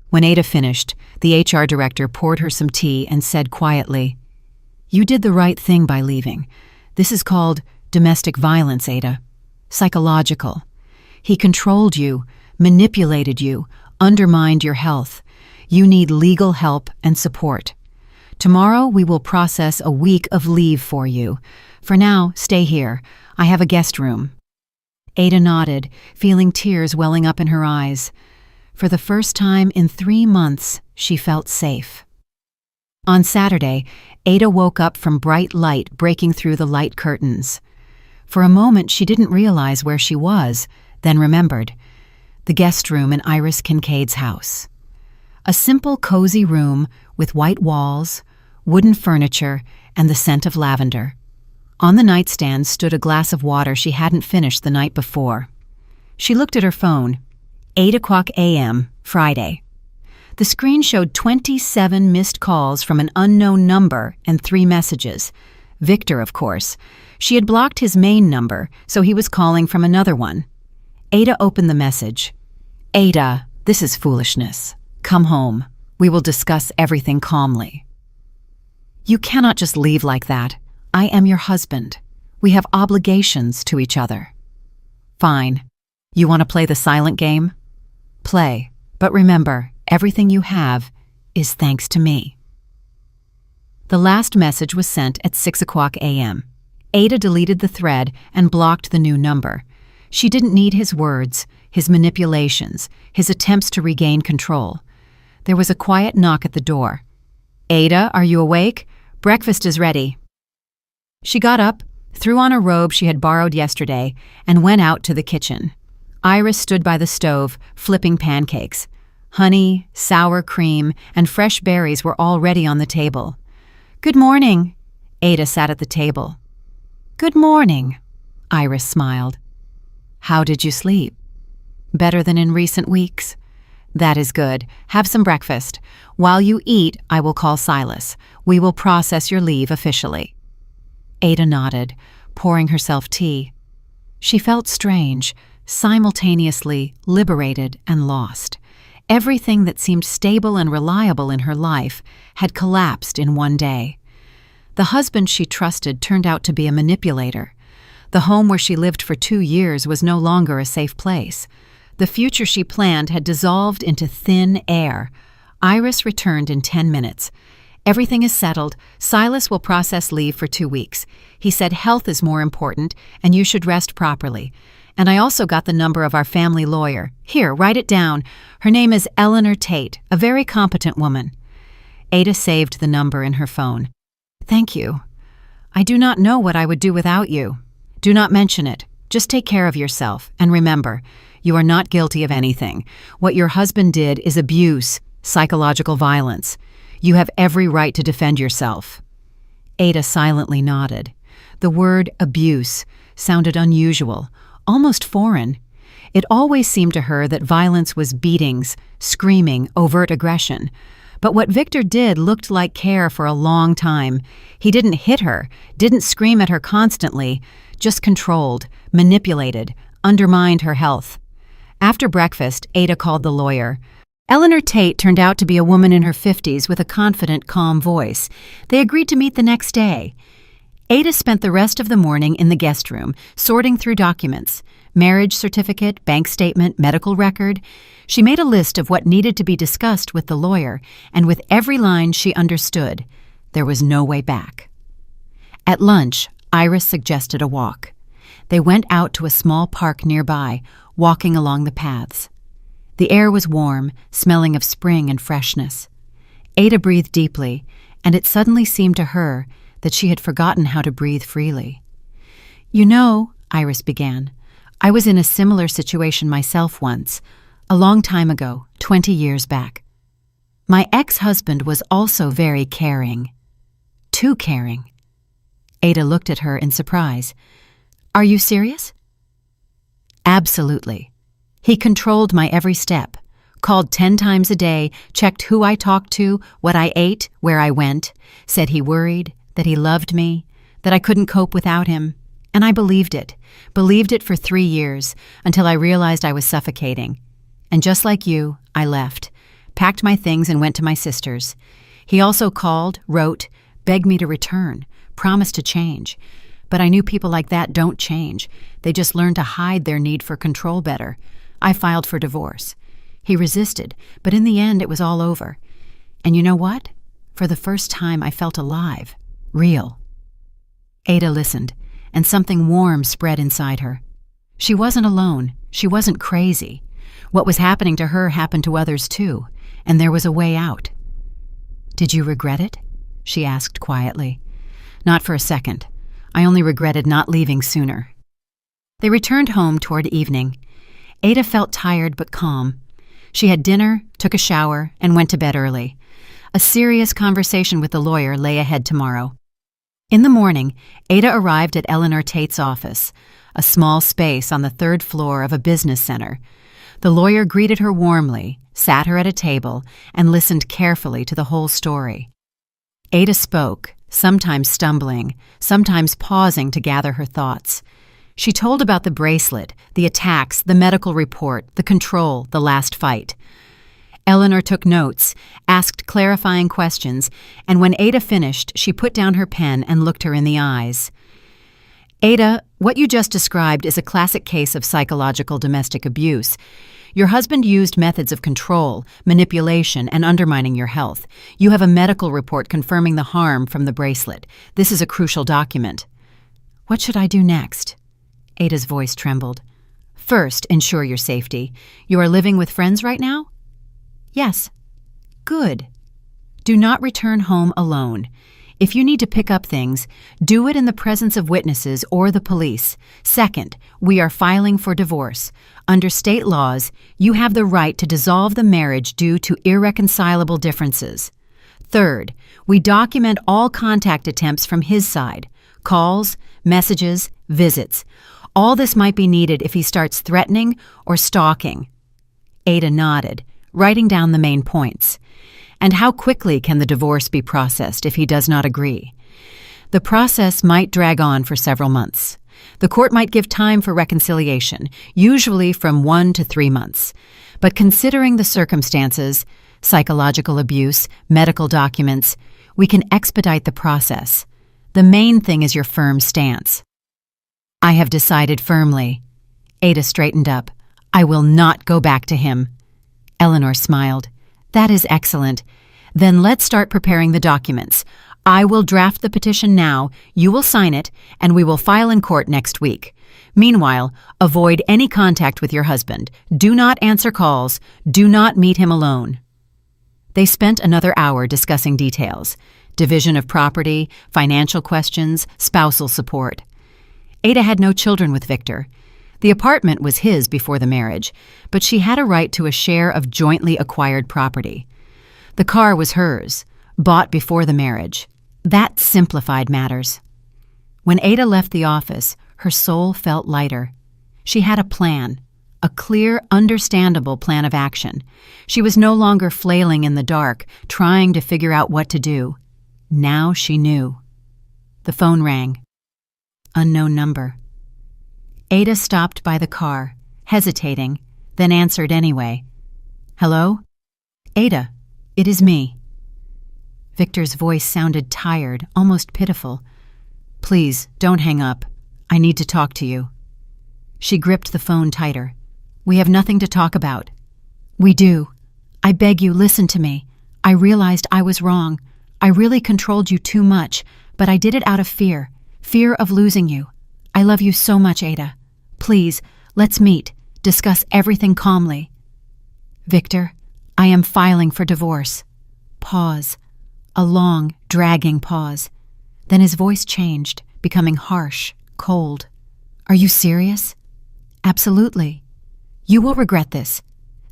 When Ada finished, the HR director poured her some tea and said quietly, "You did the right thing by leaving. This is called domestic violence, Ada. Psychological. He controlled you, manipulated you, undermined your health. You need legal help and support. Tomorrow we will process a week of leave for you. For now, stay here. I have a guest room." Ada nodded, feeling tears welling up in her eyes. For the first time in 3 months, she felt safe. On Saturday, Ada woke up from bright light breaking through the light curtains. For a moment, she didn't realize where she was, then remembered. The guest room in Iris Kincaid's house. A simple, cozy room with white walls, wooden furniture, and the scent of lavender. On the nightstand stood a glass of water she hadn't finished the night before. She looked at her phone. 8:00 a.m., Friday. The screen showed 27 missed calls from an unknown number and 3 messages. Victor, of course. She had blocked his main number, so he was calling from another one. Ada opened the message. "Ada, this is foolishness. Come home. We will discuss everything calmly." "You cannot just leave like that. I am your husband. We have obligations to each other." "Fine. You want to play the silent game? Play. But remember, everything you have is thanks to me." The last message was sent at 6:00 a.m. Ada deleted the thread and blocked the new number. She didn't need his words, his manipulations, his attempts to regain control. There was a quiet knock at the door. "Ada, are you awake? Breakfast is ready." She got up, threw on a robe she had borrowed yesterday, and went out to the kitchen. Iris stood by the stove, flipping pancakes. Honey, sour cream, and fresh berries were already on the table. "Good morning." Ada sat at the table. "Good morning," Iris smiled. "How did you sleep?" "Better than in recent weeks." "That is good. Have some breakfast. While you eat, I will call Silas. We will process your leave officially." Ada nodded, pouring herself tea. She felt strange, simultaneously liberated and lost. Everything that seemed stable and reliable in her life had collapsed in one day. The husband she trusted turned out to be a manipulator. The home where she lived for 2 years was no longer a safe place. The future she planned had dissolved into thin air. Iris returned in 10 minutes. "Everything is settled. Silas will process leave for 2 weeks. He said health is more important and you should rest properly. And I also got the number of our family lawyer. Here, write it down. Her name is Eleanor Tate, a very competent woman." Ada saved the number in her phone. "Thank you. I do not know what I would do without you. Do not mention it. Just take care of yourself. And remember, you are not guilty of anything. What your husband did is abuse, psychological violence. You have every right to defend yourself." Ada silently nodded. The word abuse sounded unusual, almost foreign. It always seemed to her that violence was beatings, screaming, overt aggression. But what Victor did looked like care for a long time. He didn't hit her, didn't scream at her constantly, just controlled, manipulated, undermined her health. After breakfast, Ada called the lawyer. Eleanor Tate turned out to be a woman in her 50s with a confident, calm voice. They agreed to meet the next day. Ada spent the rest of the morning in the guest room, sorting through documents. Marriage certificate, bank statement, medical record. She made a list of what needed to be discussed with the lawyer, and with every line she understood, there was no way back. At lunch, Iris suggested a walk. They went out to a small park nearby, walking along the paths. The air was warm, smelling of spring and freshness. Ada breathed deeply, and it suddenly seemed to her that she had forgotten how to breathe freely. "You know," Iris began, "I was in a similar situation myself once, a long time ago, 20 years back. My ex-husband was also very caring. Too caring." Ada looked at her in surprise. "Are you serious?" "Absolutely. He controlled my every step, called 10 times a day, checked who I talked to, what I ate, where I went, said he worried, that he loved me, that I couldn't cope without him. And I believed it for 3 years, until I realized I was suffocating. And just like you, I left, packed my things and went to my sister's. He also called, wrote, begged me to return, promised to change. But I knew people like that don't change. They just learn to hide their need for control better. I filed for divorce. He resisted, but in the end it was all over. And you know what? For the first time I felt alive, real." Ada listened, and something warm spread inside her. She wasn't alone. She wasn't crazy. What was happening to her happened to others too, and there was a way out. "Did you regret it?" she asked quietly. "Not for a second. I only regretted not leaving sooner." They returned home toward evening. Ada felt tired but calm. She had dinner, took a shower, and went to bed early. A serious conversation with the lawyer lay ahead tomorrow. In the morning, Ada arrived at Eleanor Tate's office, a small space on the 3rd floor of a business center. The lawyer greeted her warmly, sat her at a table, and listened carefully to the whole story. Ada spoke, sometimes stumbling, sometimes pausing to gather her thoughts. She told about the bracelet, the attacks, the medical report, the control, the last fight. Eleanor took notes, asked clarifying questions, and when Ada finished, she put down her pen and looked her in the eyes. "Ada, what you just described is a classic case of psychological domestic abuse. Your husband used methods of control, manipulation, and undermining your health. You have a medical report confirming the harm from the bracelet. This is a crucial document." "What should I do next?" Ada's voice trembled. "First, ensure your safety. You are living with friends right now?" "Yes." "Good. Do not return home alone. If you need to pick up things, do it in the presence of witnesses or the police. Second, we are filing for divorce. Under state laws, you have the right to dissolve the marriage due to irreconcilable differences. Third, we document all contact attempts from his side, calls, messages, visits. All this might be needed if he starts threatening or stalking." Ada nodded, writing down the main points. "And how quickly can the divorce be processed if he does not agree?" "The process might drag on for several months. The court might give time for reconciliation, usually from 1 to 3 months. But considering the circumstances, psychological abuse, medical documents, we can expedite the process. The main thing is your firm stance." "I have decided firmly." Ada straightened up. "I will not go back to him." Eleanor smiled. "That is excellent. Then let's start preparing the documents. I will draft the petition now, you will sign it, and we will file in court next week. Meanwhile, avoid any contact with your husband. Do not answer calls. Do not meet him alone." They spent another hour discussing details: division of property, financial questions, spousal support. Ada had no children with Victor. The apartment was his before the marriage, but she had a right to a share of jointly acquired property. The car was hers, bought before the marriage. That simplified matters. When Ada left the office, her soul felt lighter. She had a plan, a clear, understandable plan of action. She was no longer flailing in the dark, trying to figure out what to do. Now she knew. The phone rang. Unknown number. Ada stopped by the car, hesitating, then answered anyway. "Hello? Ada, it is me." Victor's voice sounded tired, almost pitiful. "Please, don't hang up. I need to talk to you." She gripped the phone tighter. "We have nothing to talk about." "We do. I beg you, listen to me. I realized I was wrong. I really controlled you too much, but I did it out of fear of losing you. I love you so much, Ada. Please, let's meet, discuss everything calmly." "Victor, I am filing for divorce." Pause. A long, dragging pause. Then his voice changed, becoming harsh, cold. "Are you serious?" "Absolutely. You will regret this.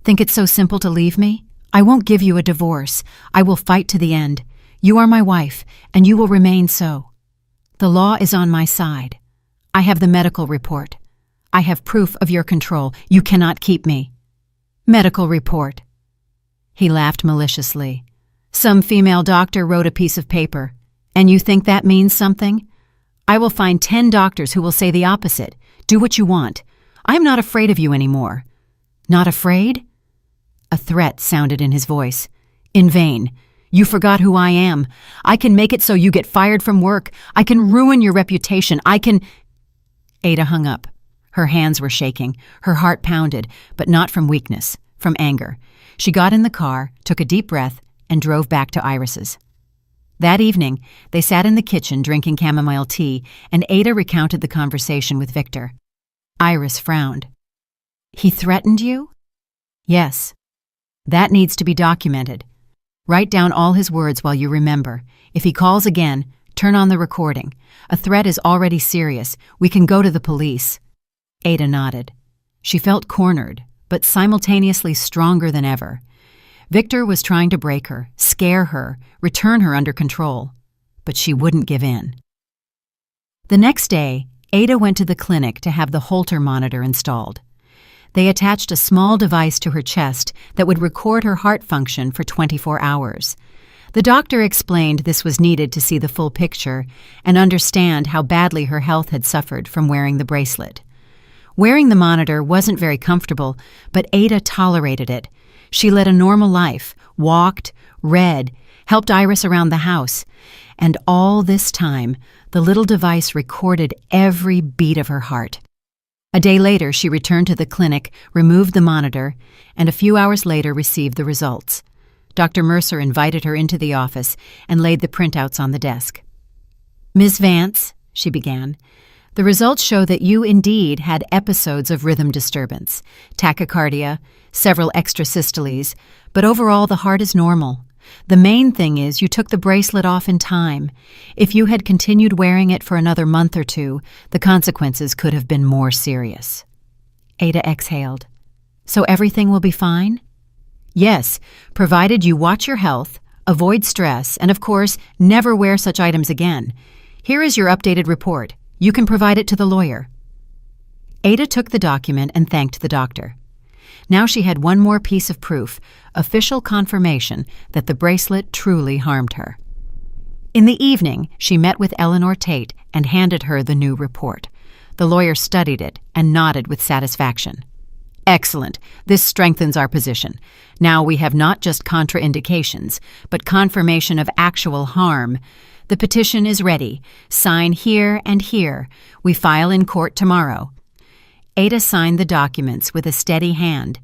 Think it's so simple to leave me? I won't give you a divorce. I will fight to the end. You are my wife, and you will remain so. The law is on my side. I have the medical report. I have proof of your control. You cannot keep me." "Medical report." He laughed maliciously. "Some female doctor wrote a piece of paper. And you think that means something? I will find 10 doctors who will say the opposite. Do what you want. I am not afraid of you anymore." "Not afraid?" A threat sounded in his voice. "In vain. You forgot who I am. I can make it so you get fired from work. I can ruin your reputation. I can—" Ada hung up. Her hands were shaking. Her heart pounded, but not from weakness, from anger. She got in the car, took a deep breath, and drove back to Iris's. That evening, they sat in the kitchen drinking chamomile tea, and Ada recounted the conversation with Victor. Iris frowned. "He threatened you?" "Yes. That needs to be documented. Write down all his words while you remember. If he calls again, turn on the recording. A threat is already serious. We can go to the police." Ada nodded. She felt cornered, but simultaneously stronger than ever. Victor was trying to break her, scare her, return her under control. But she wouldn't give in. The next day, Ada went to the clinic to have the Holter monitor installed. They attached a small device to her chest that would record her heart function for 24 hours. The doctor explained this was needed to see the full picture and understand how badly her health had suffered from wearing the bracelet. Wearing the monitor wasn't very comfortable, but Ada tolerated it. She led a normal life, walked, read, helped Iris around the house. And all this time, the little device recorded every beat of her heart. A day later, she returned to the clinic, removed the monitor, and a few hours later received the results. Dr. Mercer invited her into the office and laid the printouts on the desk. "Ms. Vance," she began, "the results show that you indeed had episodes of rhythm disturbance, tachycardia, several extrasystoles, but overall the heart is normal. The main thing is you took the bracelet off in time. If you had continued wearing it for another month or two, the consequences could have been more serious." Ada exhaled. "So everything will be fine?" "Yes, provided you watch your health, avoid stress, and of course, never wear such items again. Here is your updated report. You can provide it to the lawyer." Ada took the document and thanked the doctor. Now she had one more piece of proof, official confirmation that the bracelet truly harmed her. In the evening, she met with Eleanor Tate and handed her the new report. The lawyer studied it and nodded with satisfaction. "Excellent. This strengthens our position. Now we have not just contraindications, but confirmation of actual harm. The petition is ready. Sign here and here. We file in court tomorrow." Ada signed the documents with a steady hand.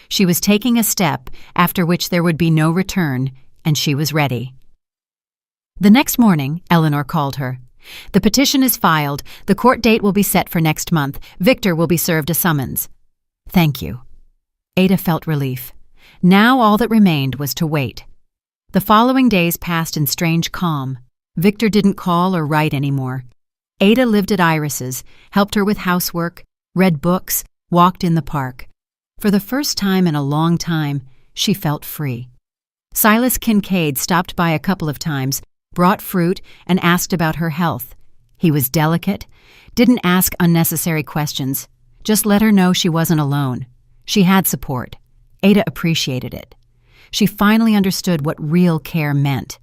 She was taking a step after which there would be no return, and she was ready. The next morning, Eleanor called her. "The petition is filed. The court date will be set for next month. Victor will be served a summons." "Thank you." Ada felt relief. Now all that remained was to wait. The following days passed in strange calm. Victor didn't call or write anymore. Ada lived at Iris's, helped her with housework, read books, walked in the park. For the first time in a long time, she felt free. Silas Kincaid stopped by a couple of times, brought fruit, and asked about her health. He was delicate, didn't ask unnecessary questions, just let her know she wasn't alone. She had support. Ada appreciated it. She finally understood what real care meant,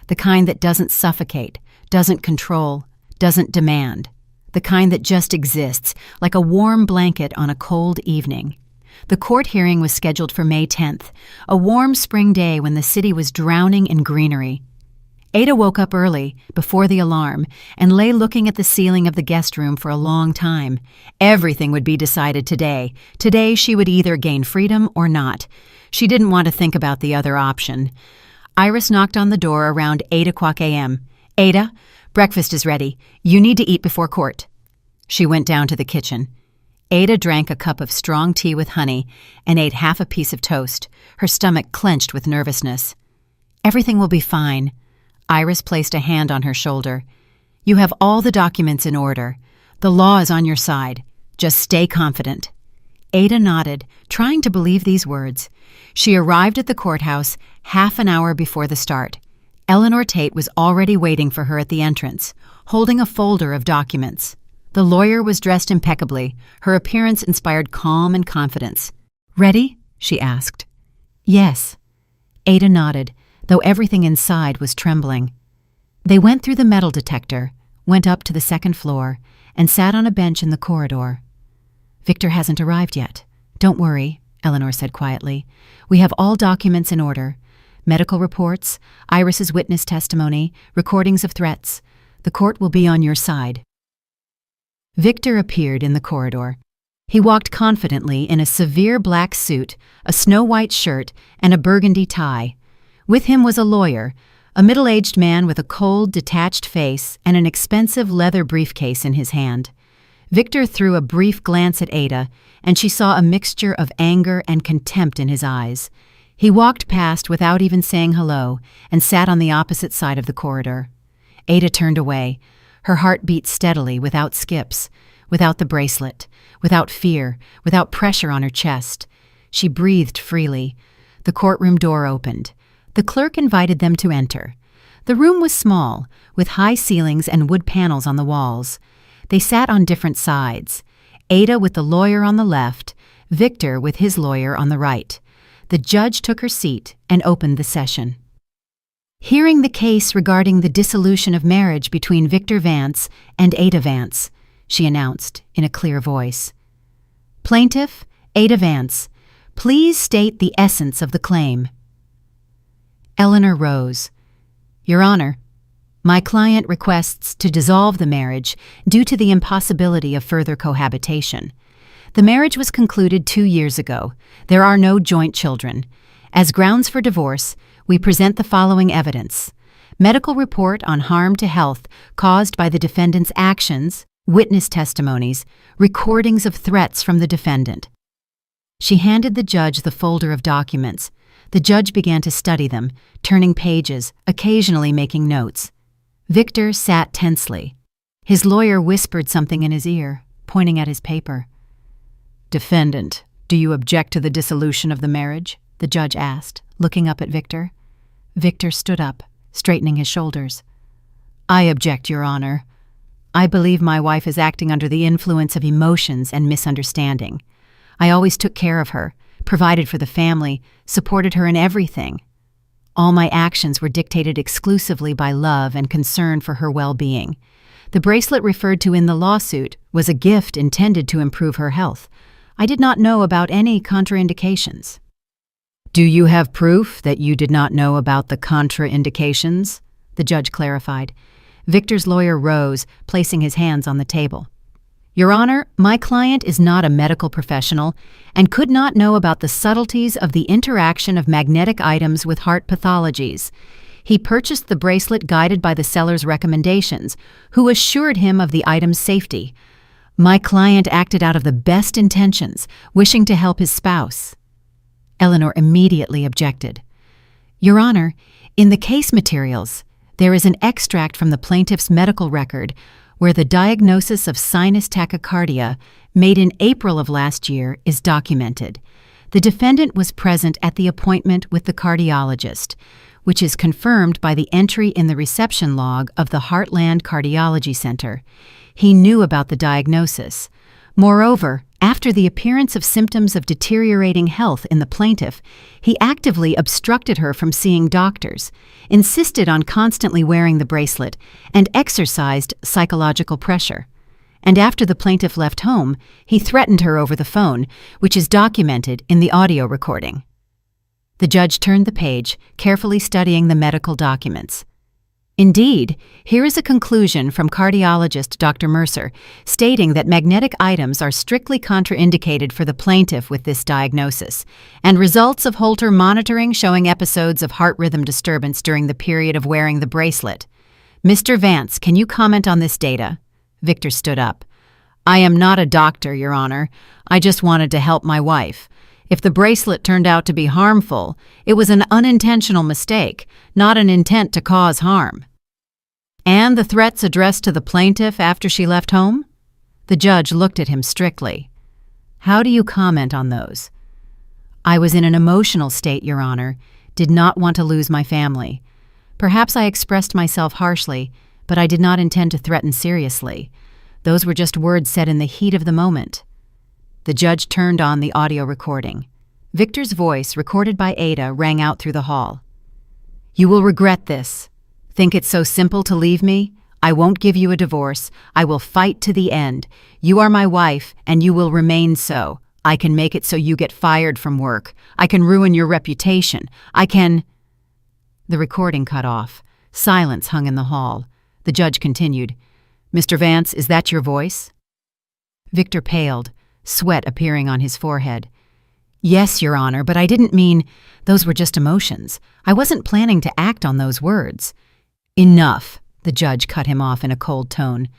the kind that doesn't suffocate, doesn't control, doesn't demand. The kind that just exists, like a warm blanket on a cold evening. The court hearing was scheduled for May 10th, a warm spring day when the city was drowning in greenery. Ada woke up early, before the alarm, and lay looking at the ceiling of the guest room for a long time. Everything would be decided today. Today she would either gain freedom or not. She didn't want to think about the other option. Iris knocked on the door around 8 o'clock a.m. "Ada, breakfast is ready. You need to eat before court." She went down to the kitchen. Ada drank a cup of strong tea with honey and ate half a piece of toast, her stomach clenched with nervousness. "Everything will be fine. Iris placed a hand on her shoulder. "You have all the documents in order. The law is on your side. Just stay confident." Ada nodded, trying to believe these words. She arrived at the courthouse half an hour before the start. Eleanor Tate was already waiting for her at the entrance, holding a folder of documents. The lawyer was dressed impeccably. Her appearance inspired calm and confidence. "Ready?" she asked. "Yes." Ada nodded, though everything inside was trembling. They went through the metal detector, went up to the second floor, and sat on a bench in the corridor. "Victor hasn't arrived yet. Don't worry," Eleanor said quietly. "We have all documents in order. Medical reports, Iris's witness testimony, recordings of threats. The court will be on your side." Victor appeared in the corridor. He walked confidently in a severe black suit, a snow-white shirt, and a burgundy tie. With him was a lawyer, a middle-aged man with a cold, detached face and an expensive leather briefcase in his hand. Victor threw a brief glance at Ada, and she saw a mixture of anger and contempt in his eyes. He walked past without even saying hello and sat on the opposite side of the corridor. Ada turned away. Her heart beat steadily, without skips, without the bracelet, without fear, without pressure on her chest. She breathed freely. The courtroom door opened. The clerk invited them to enter. The room was small, with high ceilings and wood panels on the walls. They sat on different sides. Ada with the lawyer on the left, Victor with his lawyer on the right. The judge took her seat and opened the session. "Hearing the case regarding the dissolution of marriage between Victor Vance and Ada Vance," she announced in a clear voice. "Plaintiff, Ada Vance, please state the essence of the claim." Eleanor rose. "Your Honor, my client requests to dissolve the marriage due to the impossibility of further cohabitation. The marriage was concluded 2 years ago. There are no joint children. As grounds for divorce, we present the following evidence: medical report on harm to health caused by the defendant's actions, witness testimonies, recordings of threats from the defendant." She handed the judge the folder of documents. The judge began to study them, turning pages, occasionally making notes. Victor sat tensely. His lawyer whispered something in his ear, pointing at his paper. "Defendant, do you object to the dissolution of the marriage?" the judge asked, looking up at Victor. Victor stood up, straightening his shoulders. "I object, Your Honor. I believe my wife is acting under the influence of emotions and misunderstanding. I always took care of her, provided for the family, supported her in everything. All my actions were dictated exclusively by love and concern for her well-being. The bracelet referred to in the lawsuit was a gift intended to improve her health. I did not know about any contraindications." "Do you have proof that you did not know about the contraindications?" the judge clarified. Victor's lawyer rose, placing his hands on the table. "Your Honor, my client is not a medical professional and could not know about the subtleties of the interaction of magnetic items with heart pathologies. He purchased the bracelet guided by the seller's recommendations, who assured him of the item's safety. My client acted out of the best intentions, wishing to help his spouse." Eleanor immediately objected. "Your Honor, in the case materials, there is an extract from the plaintiff's medical record where the diagnosis of sinus tachycardia, made in April of last year, is documented. The defendant was present at the appointment with the cardiologist, which is confirmed by the entry in the reception log of the Heartland Cardiology Center. He knew about the diagnosis. Moreover, after the appearance of symptoms of deteriorating health in the plaintiff, he actively obstructed her from seeing doctors, insisted on constantly wearing the bracelet, and exercised psychological pressure. And after the plaintiff left home, he threatened her over the phone, which is documented in the audio recording." The judge turned the page, carefully studying the medical documents. "Indeed, here is a conclusion from cardiologist Dr. Mercer, stating that magnetic items are strictly contraindicated for the plaintiff with this diagnosis, and results of Holter monitoring showing episodes of heart rhythm disturbance during the period of wearing the bracelet. Mr. Vance, can you comment on this data?" Victor stood up. "I am not a doctor, Your Honor. I just wanted to help my wife. If the bracelet turned out to be harmful, it was an unintentional mistake, not an intent to cause harm. And the threats addressed to the plaintiff after she left home? The judge looked at him strictly. How do you comment on those? I was in an emotional state, Your Honor, did not want to lose my family. Perhaps I expressed myself harshly, but I did not intend to threaten seriously. Those were just words said in the heat of the moment. The judge turned on the audio recording. Victor's voice, recorded by Ada, rang out through the hall. You will regret this. Think it's so simple to leave me? I won't give you a divorce. I will fight to the end. You are my wife, and you will remain so. I can make it so you get fired from work. I can ruin your reputation. I can... The recording cut off. Silence hung in the hall. The judge continued. Mr. Vance, is that your voice? Victor paled, sweat appearing on his forehead. Yes, Your Honor, but I didn't mean... Those were just emotions. I wasn't planning to act on those words. Enough, the judge cut him off in a cold tone.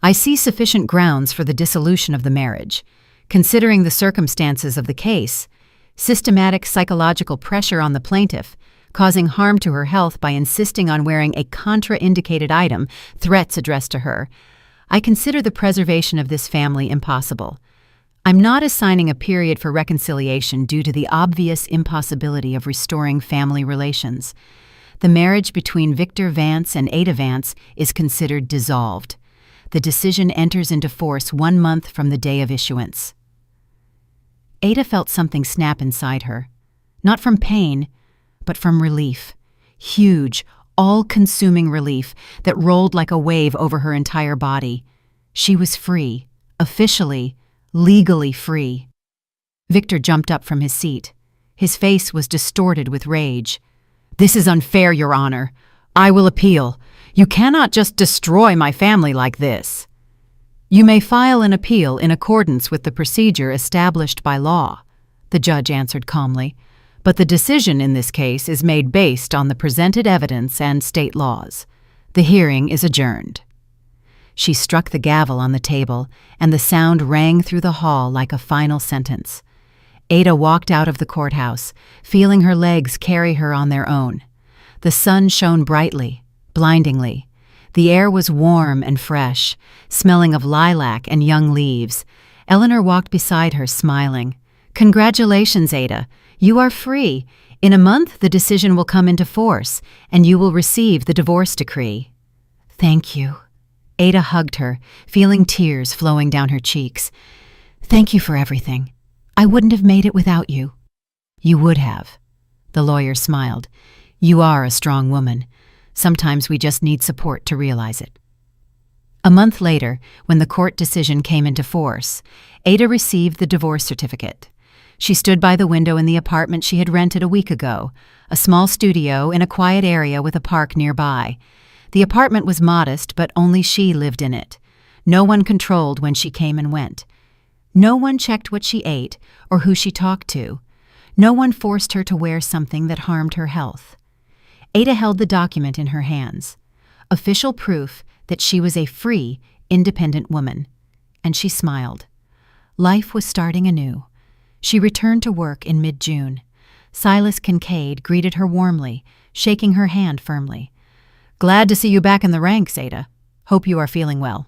I see sufficient grounds for the dissolution of the marriage. Considering the circumstances of the case, systematic psychological pressure on the plaintiff, causing harm to her health by insisting on wearing a contraindicated item, threats addressed to her, I consider the preservation of this family impossible. I'm not assigning a period for reconciliation due to the obvious impossibility of restoring family relations. The marriage between Victor Vance and Ada Vance is considered dissolved. The decision enters into force 1 month from the day of issuance. Ada felt something snap inside her, not from pain, but from relief. Huge, all-consuming relief that rolled like a wave over her entire body. She was free, officially, legally free. Victor jumped up from his seat. His face was distorted with rage. This is unfair, Your Honor. I will appeal. You cannot just destroy my family like this. You may file an appeal in accordance with the procedure established by law, the judge answered calmly, but the decision in this case is made based on the presented evidence and state laws. The hearing is adjourned. She struck the gavel on the table, and the sound rang through the hall like a final sentence. Ada walked out of the courthouse, feeling her legs carry her on their own. The sun shone brightly, blindingly. The air was warm and fresh, smelling of lilac and young leaves. Eleanor walked beside her, smiling. Congratulations, Ada. You are free. In a month, the decision will come into force, and you will receive the divorce decree. Thank you. Ada hugged her, feeling tears flowing down her cheeks. Thank you for everything. I wouldn't have made it without you. You would have. The lawyer smiled. You are a strong woman. Sometimes we just need support to realize it. A month later, when the court decision came into force, Ada received the divorce certificate. She stood by the window in the apartment she had rented a week ago, a small studio in a quiet area with a park nearby. The apartment was modest, but only she lived in it. No one controlled when she came and went. No one checked what she ate or who she talked to. No one forced her to wear something that harmed her health. Ada held the document in her hands, official proof that she was a free, independent woman. And she smiled. Life was starting anew. She returned to work in mid-June. Silas Kincaid greeted her warmly, shaking her hand firmly. Glad to see you back in the ranks, Ada. Hope you are feeling well.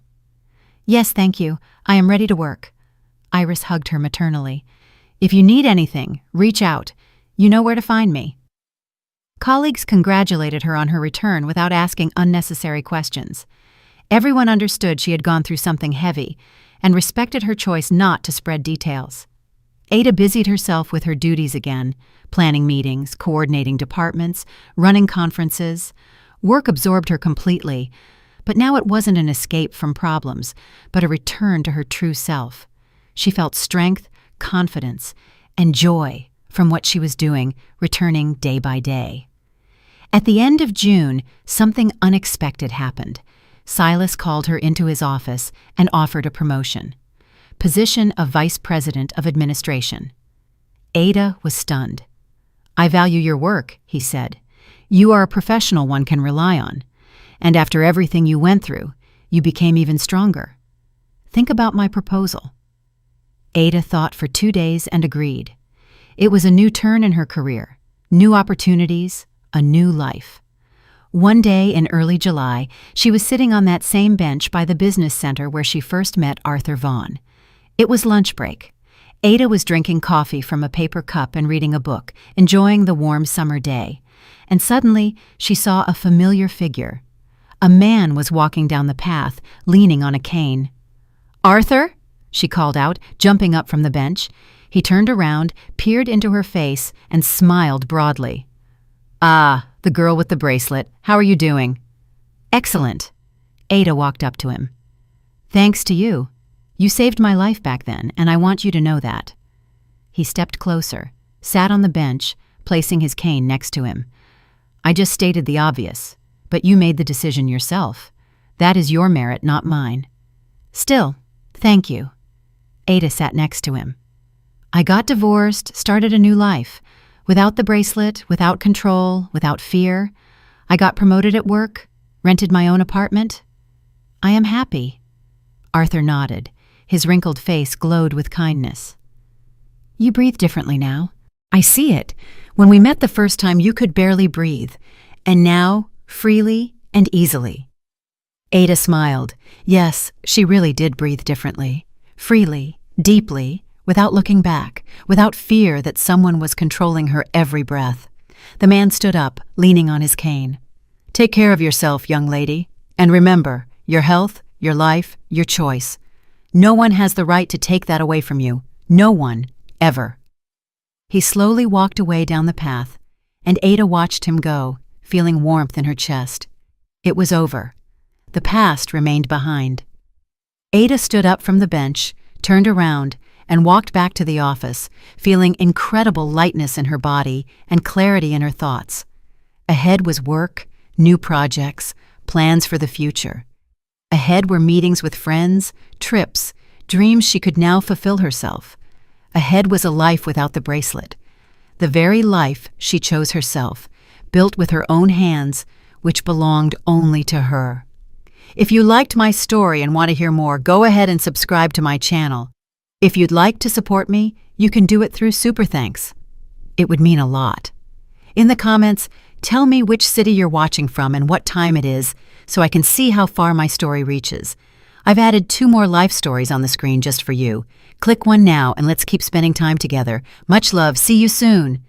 Yes, thank you. I am ready to work. Iris hugged her maternally. If you need anything, reach out. You know where to find me. Colleagues congratulated her on her return without asking unnecessary questions. Everyone understood she had gone through something heavy and respected her choice not to spread details. Ada busied herself with her duties again, planning meetings, coordinating departments, running conferences. Work absorbed her completely, but now it wasn't an escape from problems, but a return to her true self. She felt strength, confidence, and joy from what she was doing, returning day by day. At the end of June, something unexpected happened. Silas called her into his office and offered a promotion. Position of Vice President of Administration. Ada was stunned. I value your work, he said. You are a professional one can rely on. And after everything you went through, you became even stronger. Think about my proposal. Ada thought for 2 days and agreed. It was a new turn in her career, new opportunities, a new life. One day in early July, she was sitting on that same bench by the business center where she first met Arthur Vaughan. It was lunch break. Ada was drinking coffee from a paper cup and reading a book, enjoying the warm summer day. And suddenly, she saw a familiar figure. A man was walking down the path, leaning on a cane. "Arthur?" she called out, jumping up from the bench. He turned around, peered into her face, and smiled broadly. "Ah, the girl with the bracelet. How are you doing?" "Excellent." Ada walked up to him. "Thanks to you. You saved my life back then, and I want you to know that." He stepped closer, sat on the bench, placing his cane next to him. "I just stated the obvious, but you made the decision yourself. That is your merit, not mine." "Still, thank you." Ada sat next to him. "I got divorced, started a new life. Without the bracelet, without control, without fear. I got promoted at work, rented my own apartment. I am happy." Arthur nodded. His wrinkled face glowed with kindness. "You breathe differently now. I see it. When we met the first time, you could barely breathe. And now, freely and easily." Ada smiled. Yes, she really did breathe differently. Freely, deeply, without looking back, without fear that someone was controlling her every breath. The man stood up, leaning on his cane. "Take care of yourself, young lady. And remember, your health, your life, your choice. No one has the right to take that away from you. No one, ever." He slowly walked away down the path, and Ada watched him go, feeling warmth in her chest. It was over. The past remained behind. Ada stood up from the bench, turned around, and walked back to the office, feeling incredible lightness in her body and clarity in her thoughts. Ahead was work, new projects, plans for the future. Ahead were meetings with friends, trips, dreams she could now fulfill herself. Ahead was a life without the bracelet. The very life she chose herself, built with her own hands, which belonged only to her. If you liked my story and want to hear more, go ahead and subscribe to my channel. If you'd like to support me, you can do it through Super Thanks. It would mean a lot. In the comments, tell me which city you're watching from and what time it is, so I can see how far my story reaches. I've added 2 more life stories on the screen just for you. Click one now and let's keep spending time together. Much love. See you soon.